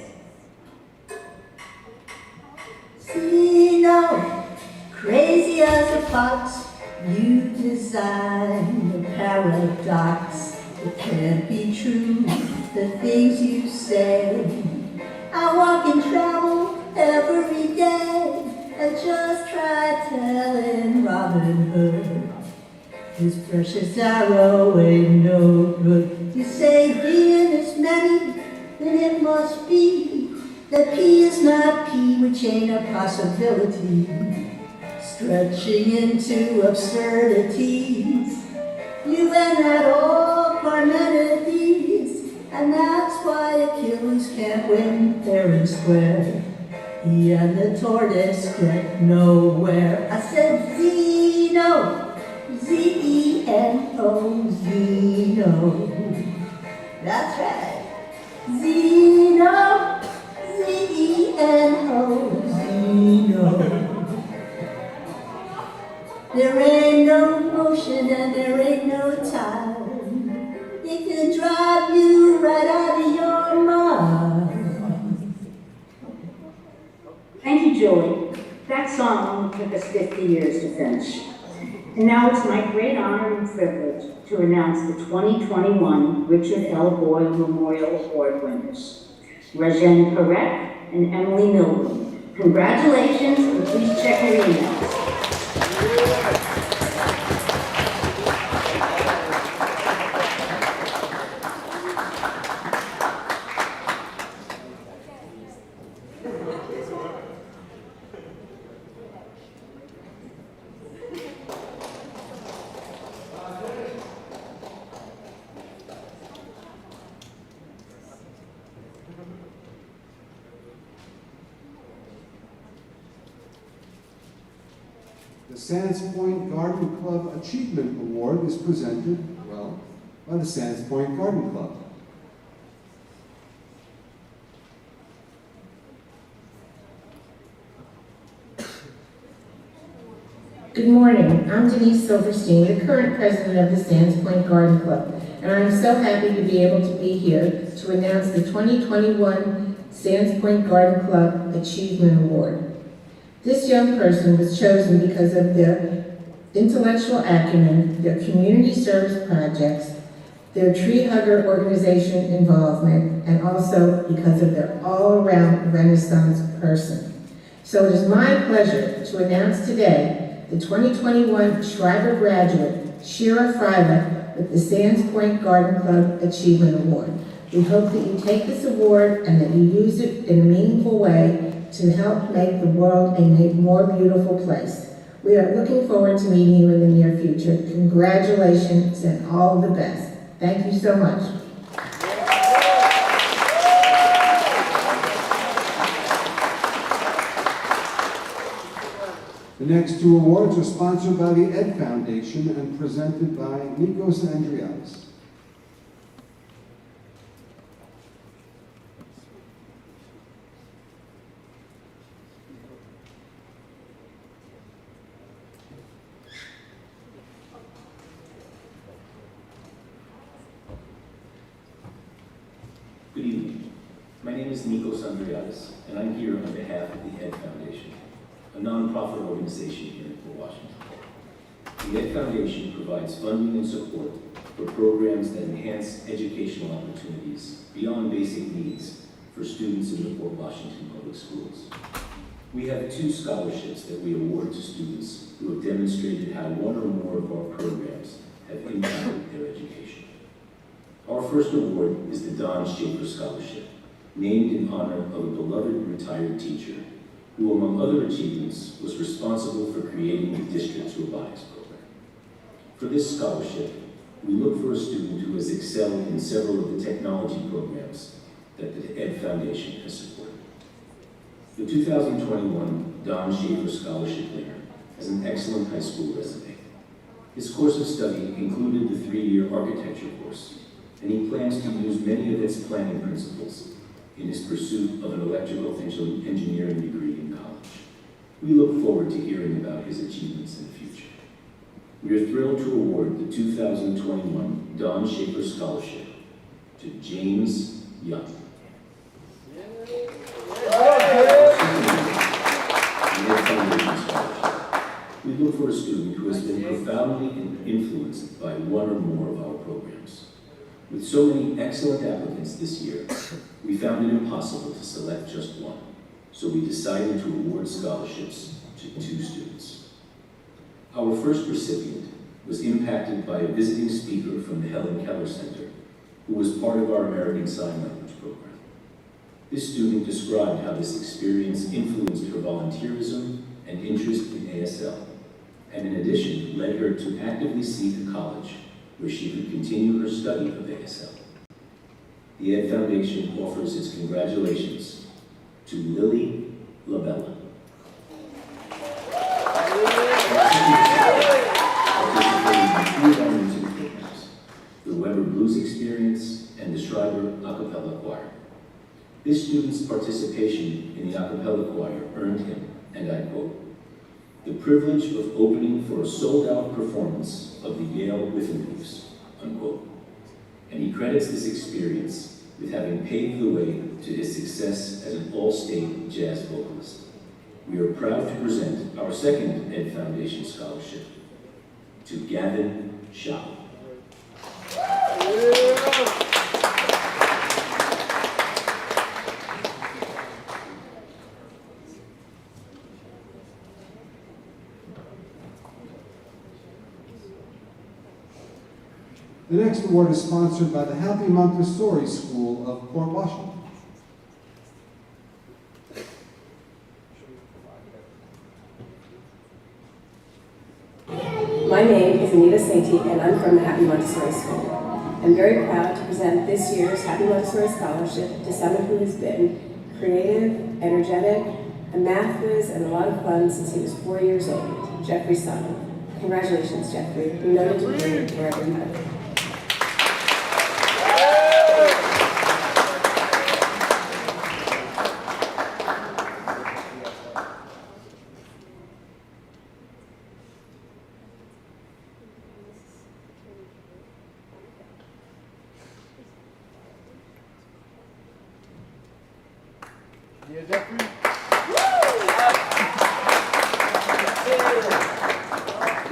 Zeno, crazy as a fox, you design the paradox. It can't be true, the things you say. I walk and travel every day, and just try telling Robin Hood. His precious arrow ain't no good. You say being is many, then it must be that P is not P, which ain't a possibility. Stretching into absurdities, you and that old Parmenides, and that's why Achilles can't win fair and square. He and the tortoise get nowhere. I said Zeno, Z-E-N-O, Zeno. That's right. Zeno, Z-E-N-O, Zeno. There ain't no motion and there ain't no time. It can drive you right out of your mind. Thank you, Julie. That song took us 50 years to finish. And now it's my great honor and privilege to announce the 2021 Richard L. Boyle Memorial Award winners, Rajen Parek and Emily Milburn. Congratulations, and please check your emails. The Sands Point Garden Club Achievement Award is presented, well, by the Sands Point Garden Club. Good morning, I'm Denise Silverstein, the current president of the Sands Point Garden Club, and I'm so happy to be able to be here to announce the 2021 Sands Point Garden Club Achievement Award. This young person was chosen because of their intellectual acumen, their community service projects, their tree hugger organization involvement, and also because of their all-around Renaissance person. So it is my pleasure to announce today the 2021 Schreiber graduate, Shira Freilich, with the Sands Point Garden Club Achievement Award. We hope that you take this award and that you use it in a meaningful way to help make the world a more beautiful place. We are looking forward to meeting you in the near future. Congratulations and all the best. Thank you so much. The next two awards are sponsored by the Ed Foundation and presented by Nikos Andriadis. Good evening. My name is Nikos Andriadis, and I'm here on behalf of the Ed Foundation, a nonprofit organization here in Port Washington. The Ed Foundation provides funding and support for programs that enhance educational opportunities beyond basic needs for students in the Port Washington Public Schools. We have 2 scholarships that we award to students who have demonstrated how one or more of our programs have impacted their education. Our first award is the Schiffer Scholarship, named in honor of a beloved retired teacher who, among other achievements, was responsible for creating the district's robotics program. For this scholarship, we look for a student who has excelled in several of the technology programs that the Ed Foundation has supported. The 2021 Schiffer Scholarship winner has an excellent high school resume. His course of study included the 3-year architecture course, and he plans to use many of its planning principles in his pursuit of an electrical engineering degree in college. We look forward to hearing about his achievements in the future. We are thrilled to award the 2021 Schiffer Scholarship to James Young. We look for a student who has been profoundly influenced by one or more of our programs. With so many excellent applicants this year, we found it impossible to select just one, so we decided to award scholarships to 2 students. Our first recipient was impacted by a visiting speaker from the Helen Keller Center, who was part of our American Sign Language program. This student described how this experience influenced her volunteerism and interest in ASL, and in addition, led her to actively seek a college where she could continue her study of ASL. The Ed Foundation offers its congratulations to Lily Labella. The Weber Blues Experience and the Schreiber a cappella choir. This student's participation in the a cappella choir earned him, and I quote, "the privilege of opening for a sold-out performance of the Yale Whiffenpoofs," unquote. And he credits this experience with having paved the way to his success as an all-state jazz vocalist. We are proud to present our second Ed Foundation Scholarship to Gavin Shaw. The next award is sponsored by the Happy Montessori School of Port Washington. My name is Anita Sainty, and I'm from the Happy Montessori School. I'm very proud to present this year's Happy Montessori Scholarship to someone who has been creative, energetic, a math whiz, and a lot of fun since he was 4 years old, Jeffrey Hsa. Congratulations, Jeffrey. We know that you're doing it wherever you go.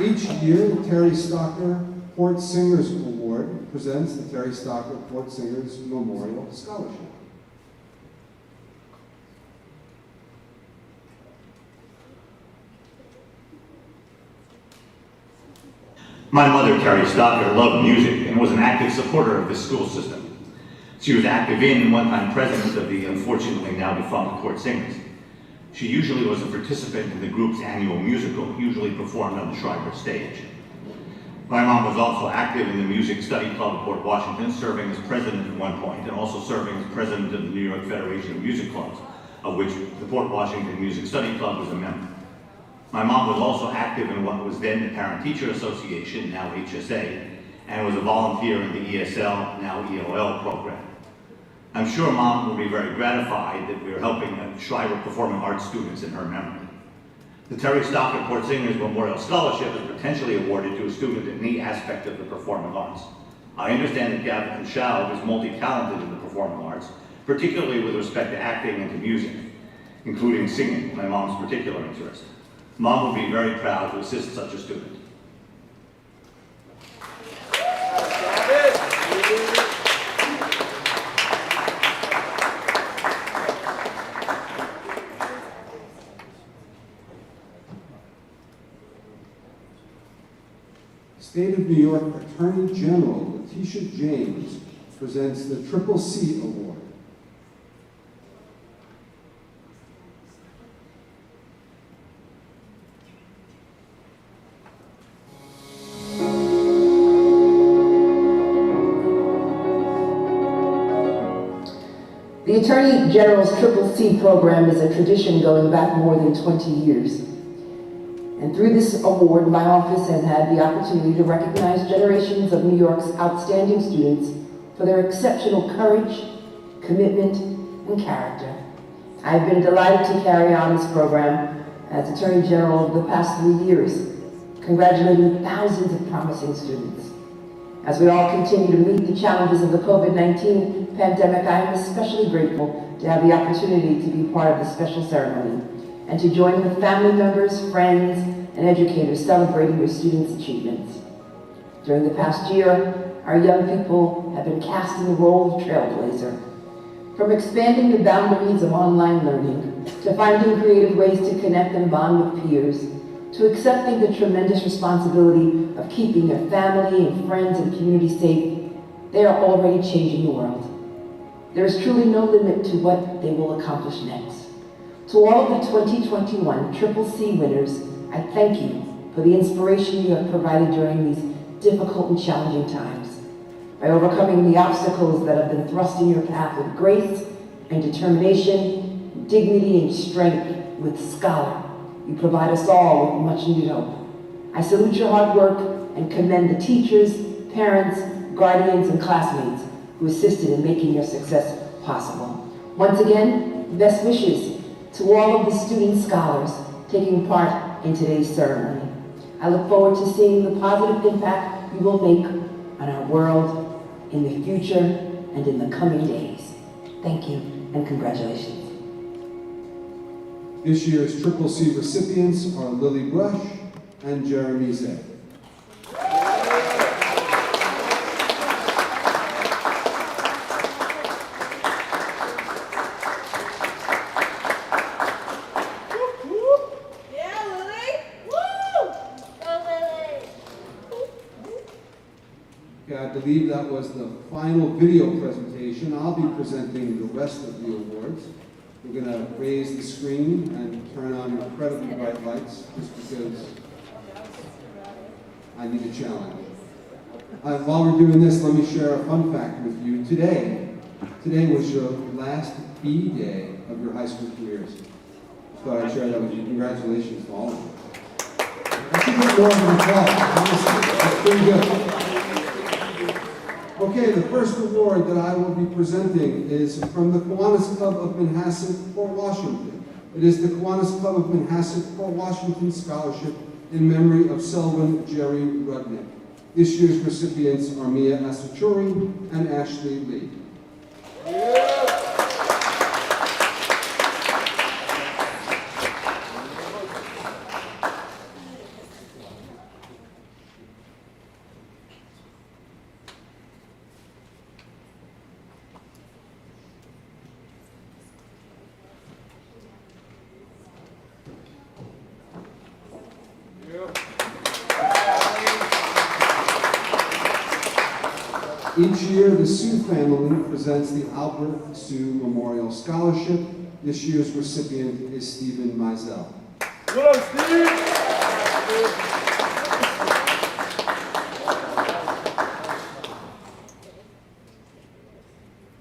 Each year, the Terry Stockner Port Singers Award presents the Terry Stockner Port Singers Memorial Scholarship. My mother, Terry Stockner, loved music and was an active supporter of the school system. She was active in and one-time president of the unfortunately now defunct Port Singers. She usually was a participant in the group's annual musical, usually performed on the Schreiber stage. My mom was also active in the Music Study Club of Port Washington, serving as president at one point, and also serving as president of the New York Federation of Music Clubs, of which the Port Washington Music Study Club was a member. My mom was also active in what was then the Parent Teacher Association, now HSA, and was a volunteer in the ESL, now EOL program. I'm sure Mom will be very gratified that we are helping Schreiber Performing Arts students in her memory. The Terry Stockner Court Singers Memorial Scholarship is potentially awarded to a student in any aspect of the performing arts. I understand that Gavin Schaub is multi-talented in the performing arts, particularly with respect to acting and to music, including singing, my mom's particular interest. Mom will be very proud to assist such a student. State of New York Attorney General Letitia James presents the Triple C Award. The Attorney General's Triple C program is a tradition going back more than 20 years. And through this award, my office has had the opportunity to recognize generations of New York's outstanding students for their exceptional courage, commitment, and character. I've been delighted to carry on this program as Attorney General over the past 3 years, congratulating thousands of promising students. As we all continue to meet the challenges of the COVID-19 pandemic, I am especially grateful to have the opportunity to be part of this special ceremony and to join with family members, friends, and educators celebrating your students' achievements. During the past year, our young people have been cast in the role of trailblazer. From expanding the boundaries of online learning, to finding creative ways to connect and bond with peers, to accepting the tremendous responsibility of keeping their family and friends and community safe, they are already changing the world. There is truly no limit to what they will accomplish next. To all of the 2021 Triple C winners, I thank you for the inspiration you have provided during these difficult and challenging times. By overcoming the obstacles that have been thrust in your path with grace and determination, dignity and strength with scholar, you provide us all with much needed hope. I salute your hard work and commend the teachers, parents, guardians, and classmates who assisted in making your success possible. Once again, best wishes to all of the student scholars taking part in today's ceremony. I look forward to seeing the positive impact you will make on our world in the future and in the coming days. Thank you and congratulations. This year's Triple C recipients are Lily Brush and Jeremy Zay. I believe that was the final video presentation. I'll be presenting the rest of the awards. We're going to raise the screen and turn on incredibly bright lights just because I need a challenge. While we're doing this, let me share a fun fact with you. Today was your last B day of your high school careers. Just thought I'd share that with you. Congratulations to all of you. That should get more than applause, honestly. That's pretty good. Okay, the first award that I will be presenting is from the Kiwanis Club of Manhasset, Port Washington. It is the Kiwanis Club of Manhasset, Port Washington Scholarship in memory of Selwyn Jerry Rudnick. This year's recipients are Mia Asachuri and Ashley Lee. Each year, the Sue family presents the Albert Sue Memorial Scholarship. This year's recipient is Stephen Mizell. What up, Steve?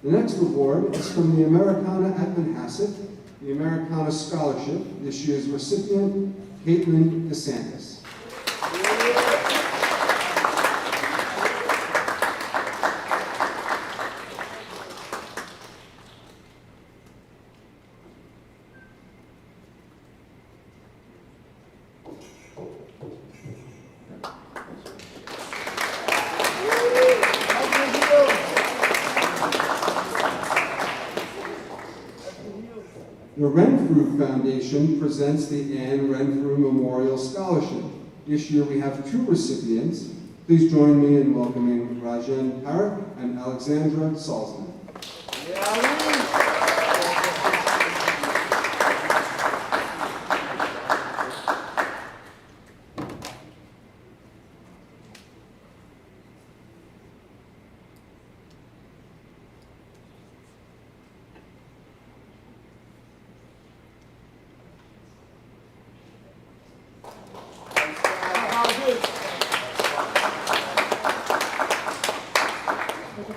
The next award is from the Americana at Manhasset, the Americana Scholarship. This year's recipient, Caitlin DeSantis. The Renfrew Foundation presents the Anne Renfrew Memorial Scholarship. This year we have 2 recipients. Please join me in welcoming Rajan Parak and Alexandra Salzman.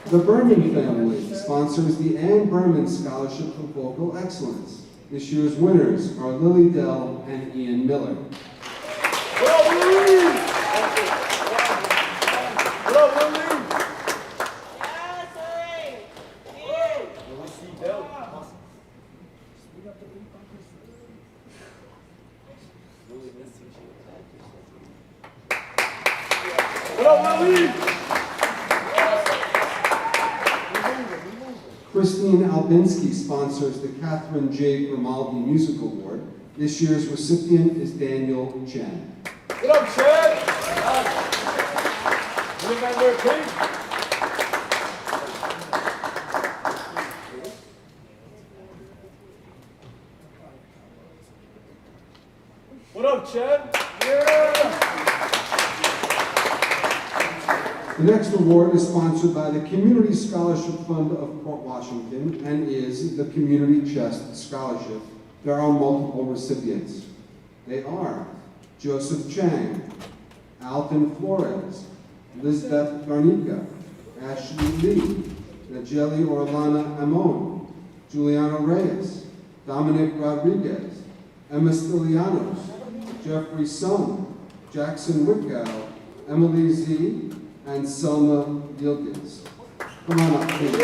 The Berman family sponsors the Anne Berman Scholarship for Vocal Excellence. This year's winners are Lily Dell and Ian Miller. Christine Albinsky sponsors the Catherine J. Grimaldi Music Award. This year's recipient is Daniel Chen. Get up, Chen! What up, Chen? Yeah! The next award is sponsored by the Community Scholarship Fund of Port Washington and is the Community Chest Scholarship. There are multiple recipients. They are Joseph Chang, Alton Flores, Lisbeth Garnica, Ashley Lee, Najeli Orlana Amon, Juliana Reyes, Dominic Rodriguez, Emma Stilianos, Jeffrey Sung, Jackson Whitgow, Emily Z, and Selma Yilkins. Come on up, please.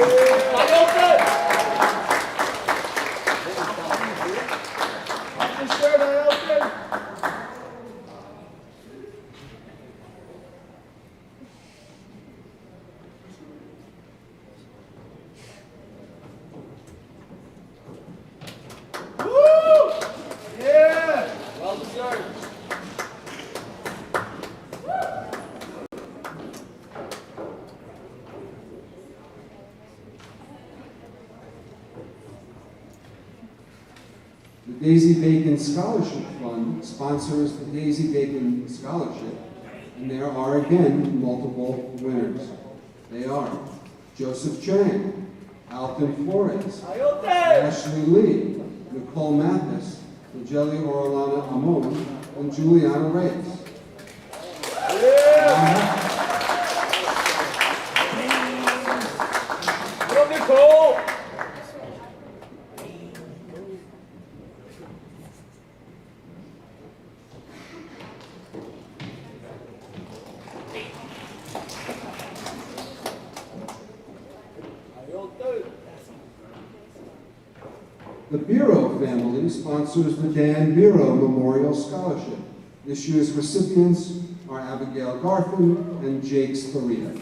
The Daisy Bacon Scholarship Fund sponsors the Daisy Bacon Scholarship, and there are again multiple winners. They are Joseph Chang, Alton Flores, Ashley Lee, Nicole Mathis, Najeli Orlana Amon, and Juliana Reyes. Go, Nicole! The Bureau family sponsors the Dan Bureau Memorial Scholarship. This year's recipients are Abigail Garfin and Jake Scaria.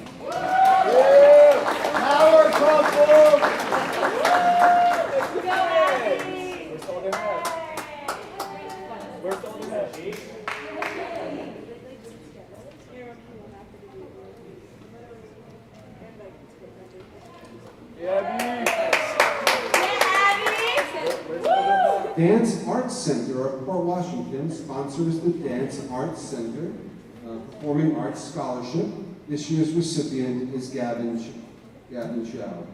Power couple! Where's all the hat? Dance Arts Center of Port Washington sponsors the Dance Arts Center Performing Arts Scholarship. This year's recipient is Gavin Chow.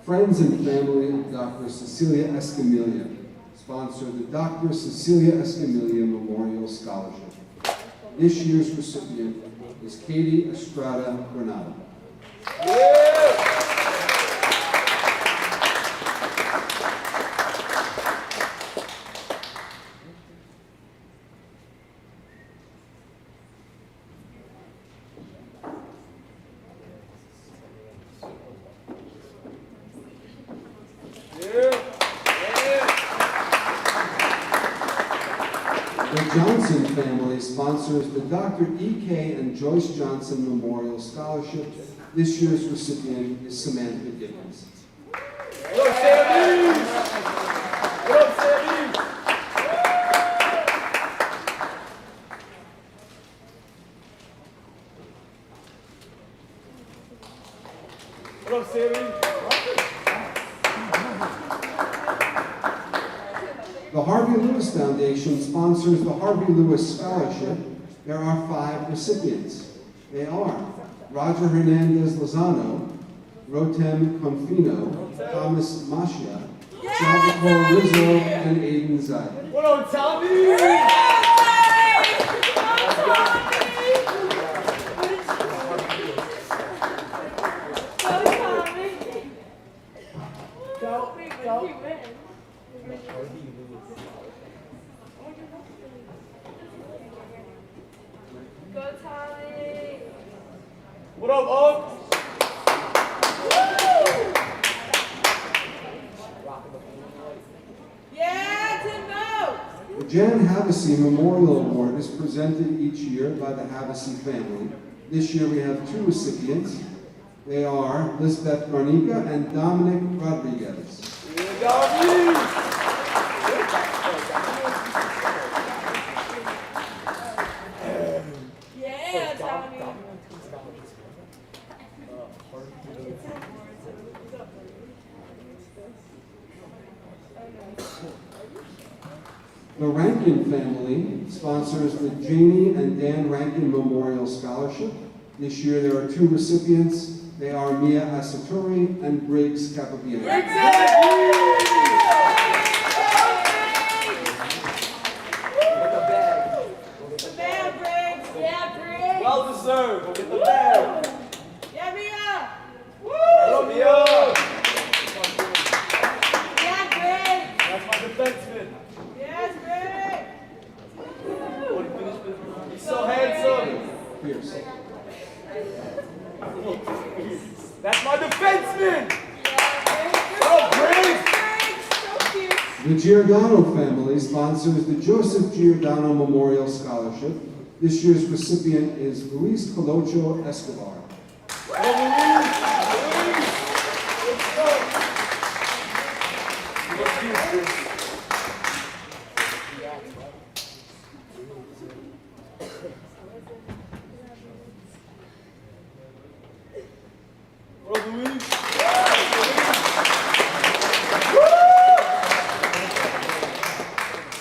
Friends and family of Dr. Cecilia Escamilla sponsor the Dr. Cecilia Escamilla Memorial Scholarship. This year's recipient is Katie Estrada Granada. The Johnson family sponsors the Dr. E.K. and Joyce Johnson Memorial Scholarship. This year's recipient is Samantha Gibbons. What up, Sammy? What up, Sammy? What up, Sammy? The Harvey Lewis Foundation sponsors the Harvey Lewis Scholarship. There are 5 recipients. They are Roger Hernandez Lozano, Rotem Confino, Thomas Mashia, Salvatore Rizzo, and Aiden Zayed. What up, Tommy? Go, Tommy! What up, Unc? Yeah, Timbo! The Jan Havasi Memorial Award is presented each year by the Havasi family. This year we have 2 recipients. They are Lisbeth Garnica and Dominic Rodriguez. Yeah, Tommy! The Rankin family sponsors the Janie and Dan Rankin Memorial Scholarship. This year there are 2 recipients. They are Mia Asaturi and Briggs Capabianco. Well deserved. Go get the bag. Yeah, Mia! Woo! Mia! Yeah, Greg! That's my defenseman. Yes, Greg! He's so handsome. Pierce. That's my defenseman. What up, Briggs? The Giordano family sponsors the Joseph Giordano Memorial Scholarship. This year's recipient is Luis Colocho Escobar.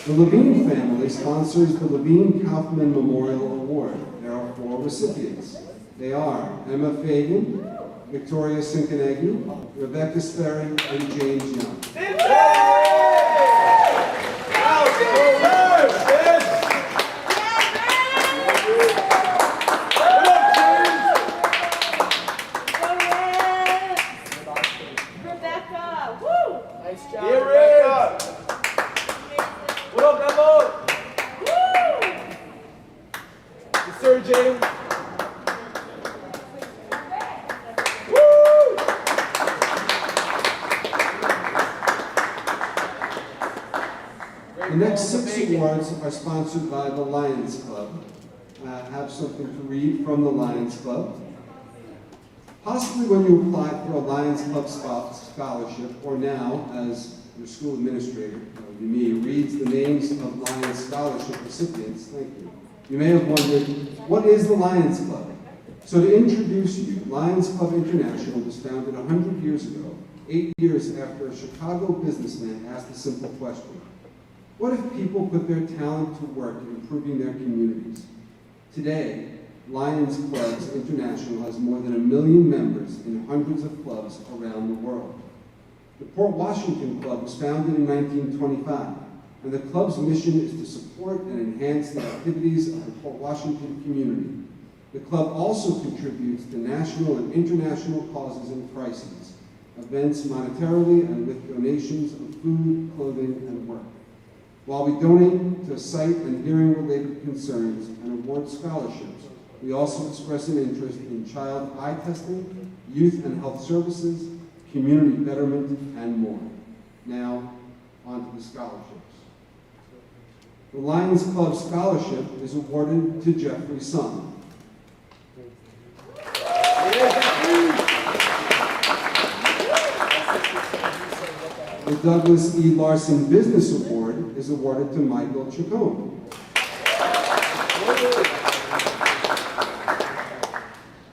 The Levine family sponsors the Levine Kaufman Memorial Award. There are 4 recipients. They are Emma Fagan, Victoria Cinconecki, Rebecca Sperry, and James Young. Rebecca! Woo! Nice job, Rebecca. What up, Emma? Woo! Yes, sir, James. The next 6 awards are sponsored by the Lions Club. I have something to read from the Lions Club. Possibly when you apply for a Lions Club scholarship, or now, as your school administrator, me, reads the names of Lions Scholarship recipients, thank you. You may have wondered, what is the Lions Club? So to introduce you, Lions Club International was founded 100 years ago, 8 years after a Chicago businessman asked a simple question. What if people put their talent to work in improving their communities? Today, Lions Clubs International has more than 1 million members in hundreds of clubs around the world. The Port Washington Club was founded in 1925. and the club's mission is to support and enhance the activities of the Port Washington community. The club also contributes to national and international causes and crises, events monetarily and with donations of food, clothing, and work. While we donate to sight and hearing-related concerns and award scholarships, we also express an interest in child eye testing, youth and health services, community betterment, and more. Now, on to the scholarships. The Lions Club Scholarship is awarded to Jeffrey Sun. The Douglas E. Larson Business Award is awarded to Michael Chacon.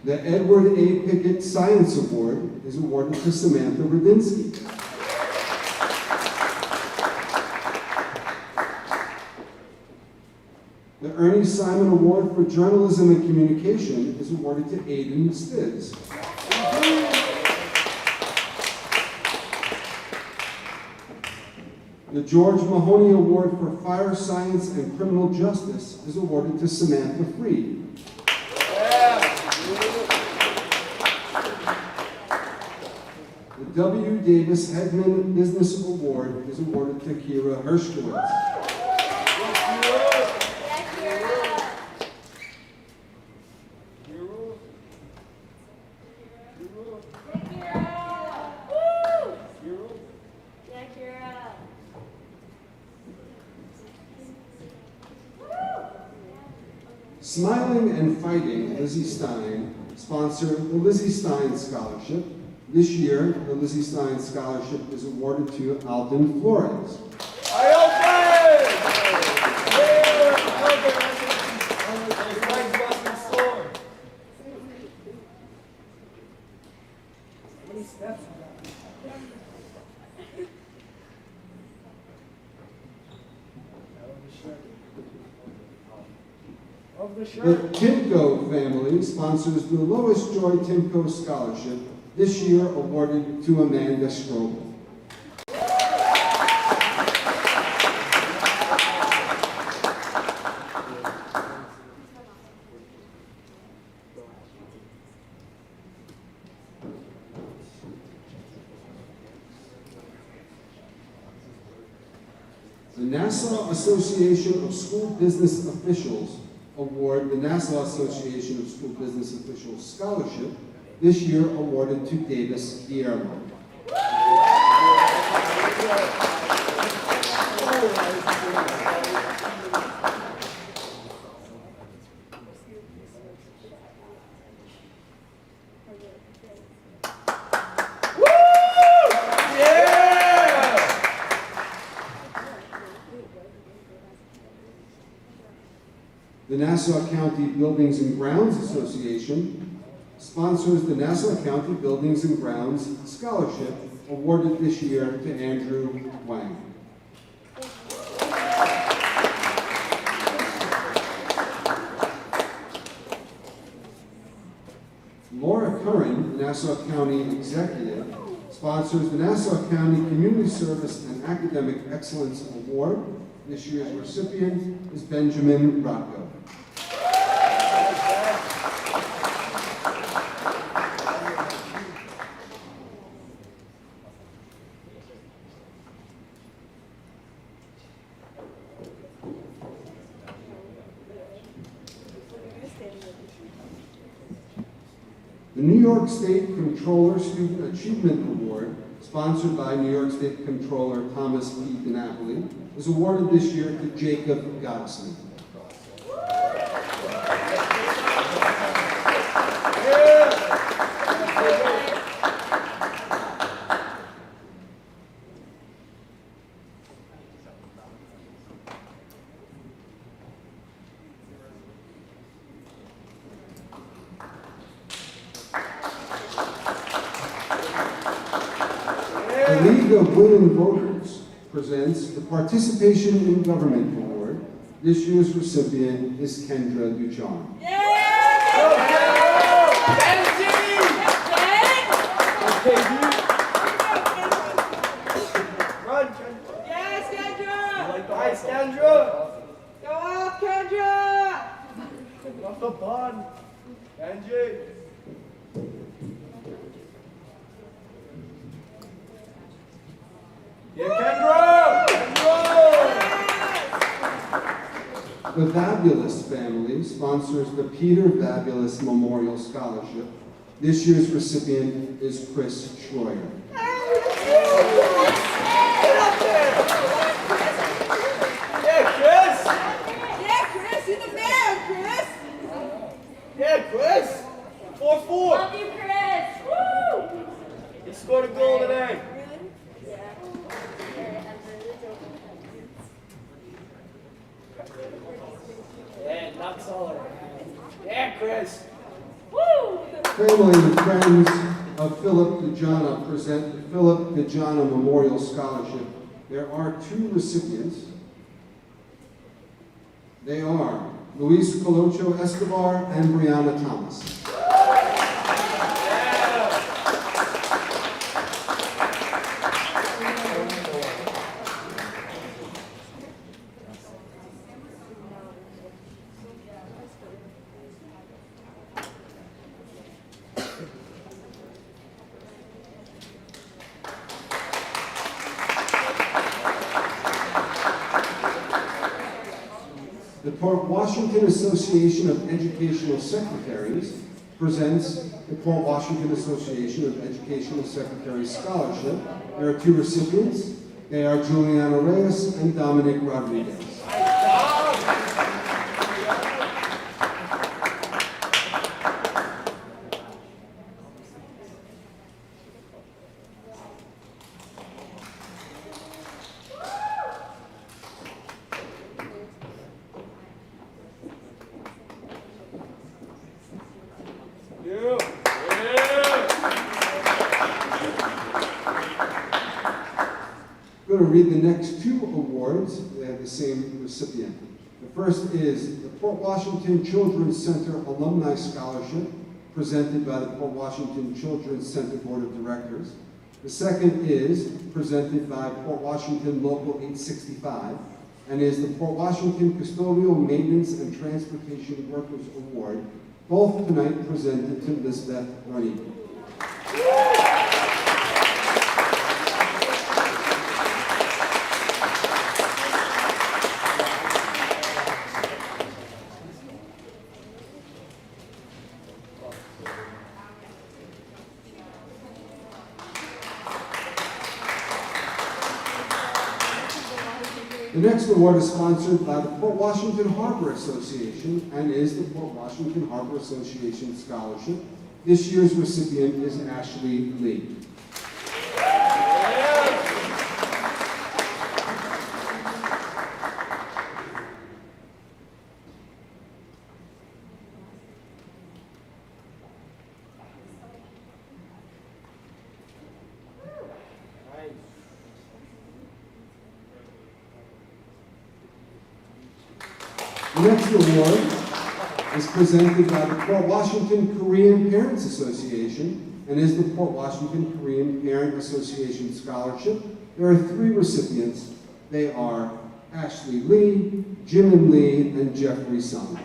The Edward A. Pickett Science Award is awarded to Samantha Radinsky. The Ernie Simon Award for Journalism and Communication is awarded to Aidan Stiz. The George Mahoney Award for Fire Science and Criminal Justice is awarded to Samantha Freed. The W. Davis Hedman Business Award is awarded to Kira Hershkowitz. Smiling and Fighting Lizzie Stein sponsor the Lizzie Stein Scholarship. This year, the Lizzie Stein Scholarship is awarded to Alden Flores. The Timko family sponsors the Lois Joy Timko Scholarship, this year awarded to Amanda Strobel. The Nassau Association of School Business Officials award the Nassau Association of School Business Officials Scholarship, this year awarded to Davis Guillermo. The Nassau County Buildings and Grounds Association sponsors the Nassau County Buildings and Grounds Scholarship, awarded this year to Andrew Wang. Laura Curran, the Nassau County Executive, sponsors the Nassau County Community Service and Academic Excellence Award. This year's recipient is Benjamin Rocco. The New York State Comptroller Student Achievement Award, sponsored by New York State Comptroller Thomas P. DiNapoli, is awarded this year to Jacob Gottesman. The League of Women Voters presents the Participation in Government Award. This year's recipient is Kendra Ducharme. Yes, Kendra! The Vabulous family sponsors the Peter Vabulous Memorial Scholarship. This year's recipient is Chris Schroyer. Yeah, Chris! 4-4! Love you, Chris! Woo! You scored a goal today. Yeah, not solid. Yeah, Chris! Woo! Family and friends of Philip DeJana present the Philip DeJana Memorial Scholarship. There are 2 recipients. They are Luis Colocho Escobar and Brianna Thomas. The Port Washington Association of Educational Secretaries presents the Port Washington Association of Educational Secretaries Scholarship. There are 2 recipients. They are Juliana Reyes and Dominic Rodriguez. I'm going to read the next 2 awards. They have the same recipient. The first is the Port Washington Children's Center Alumni Scholarship, presented by the Port Washington Children's Center Board of Directors. The second is presented by Port Washington Local 865, and is the Port Washington Custodial Maintenance and Transportation Workers Award, both tonight presented to Lisbeth Ronnie. The next award is sponsored by the Port Washington Harbor Association and is the Port Washington Harbor Association Scholarship. This year's recipient is Ashley Lee. The next award is presented by the Port Washington Korean Parents Association and is the Port Washington Korean Parent Association Scholarship. There are 3 recipients. They are Ashley Lee, Jimin Lee, and Jeffrey Sung.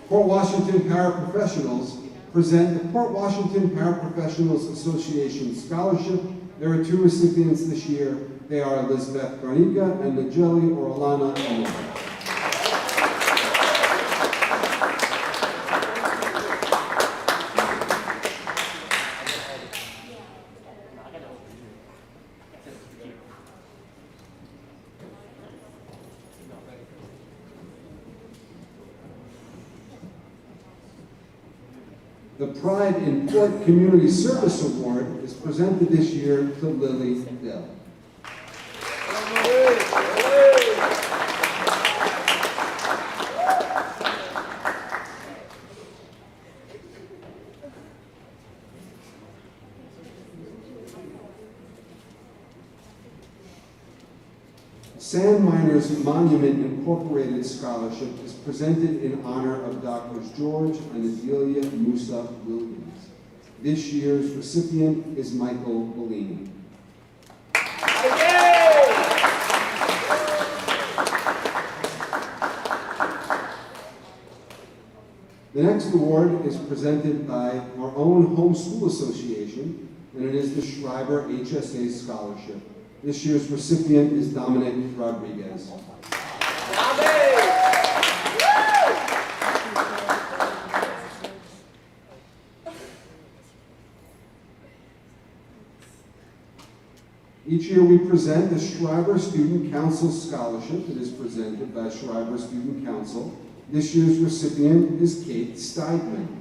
Port Washington Paraprofessionals present the Port Washington Paraprofessionals Association Scholarship. There are 2 recipients this year. They are Elizabeth Garnica and Najeli Orlana Emily. The Pride in Port Community Service Award is presented this year to Lily Dill. Sand Miners Monument Incorporated Scholarship is presented in honor of Drs. George and Adelia Musa Williams. This year's recipient is Michael Bellini. The next award is presented by our own home school association, and it is the Schreiber HSA Scholarship. This year's recipient is Dominic Rodriguez. Each year we present the Schreiber Student Council Scholarship. It is presented by Schreiber Student Council. This year's recipient is Kate Steidman.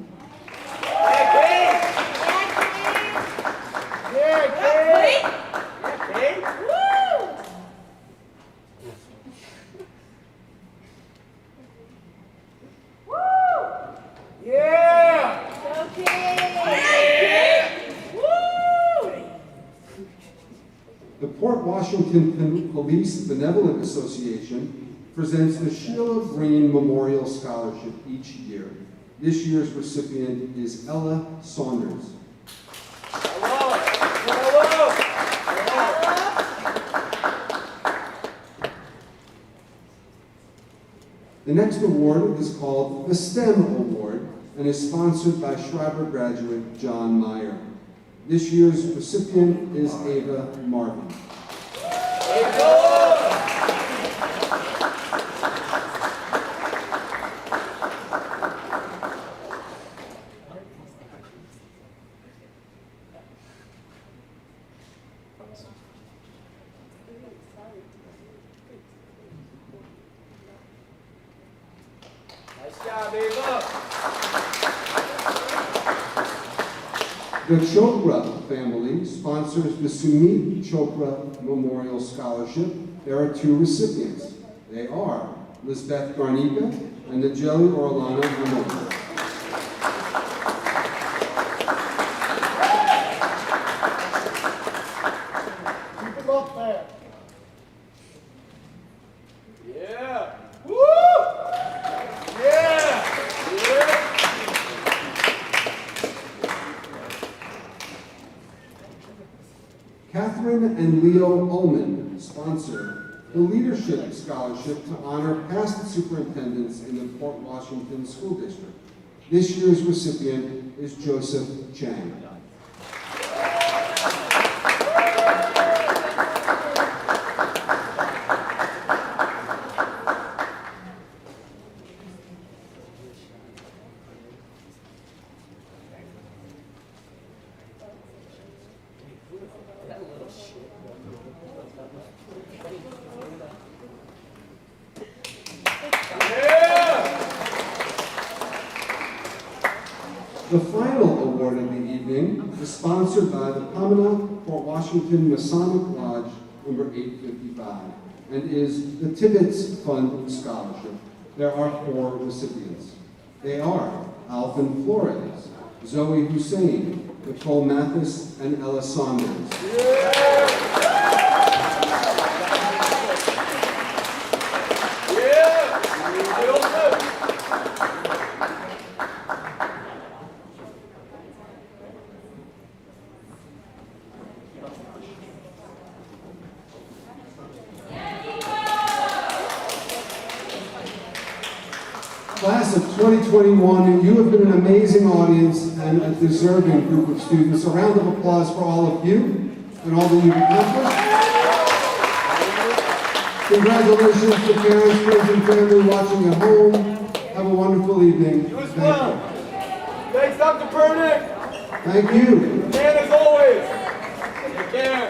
The Port Washington Police Benevolent Association presents the Sheila Green Memorial Scholarship each year. This year's recipient is Ella Saunders. The next award is called the STEM Award and is sponsored by Schreiber graduate John Meyer. This year's recipient is Ava Marvin. The Chopra family sponsors the Sumit Chopra Memorial Scholarship. There are two recipients. They are Lisbeth Garnica and Najeli Orlana Hamon. Keep them up there. Yeah. Woo! Yeah. Yeah. Catherine and Leo Ullman sponsor the Leadership Scholarship to honor past superintendents in the Port Washington School District. This year's recipient is Joseph Chang. The final award of the evening is sponsored by the Pamela Port Washington Masonic Lodge number 855 and is the Tibbetts Fund Scholarship. There are 4 recipients. They are Alvin Flores, Zoe Hussein, Nicole Mathis, and Ella Saunders. Class of 2021, you have been an amazing audience and a deserving group of students. A round of applause for all of you and all that you've accomplished. Congratulations to parents, friends, and family watching at home. Have a wonderful evening. You as well. Thanks, Dr. Pernick. Thank you. Man, as always. Take care.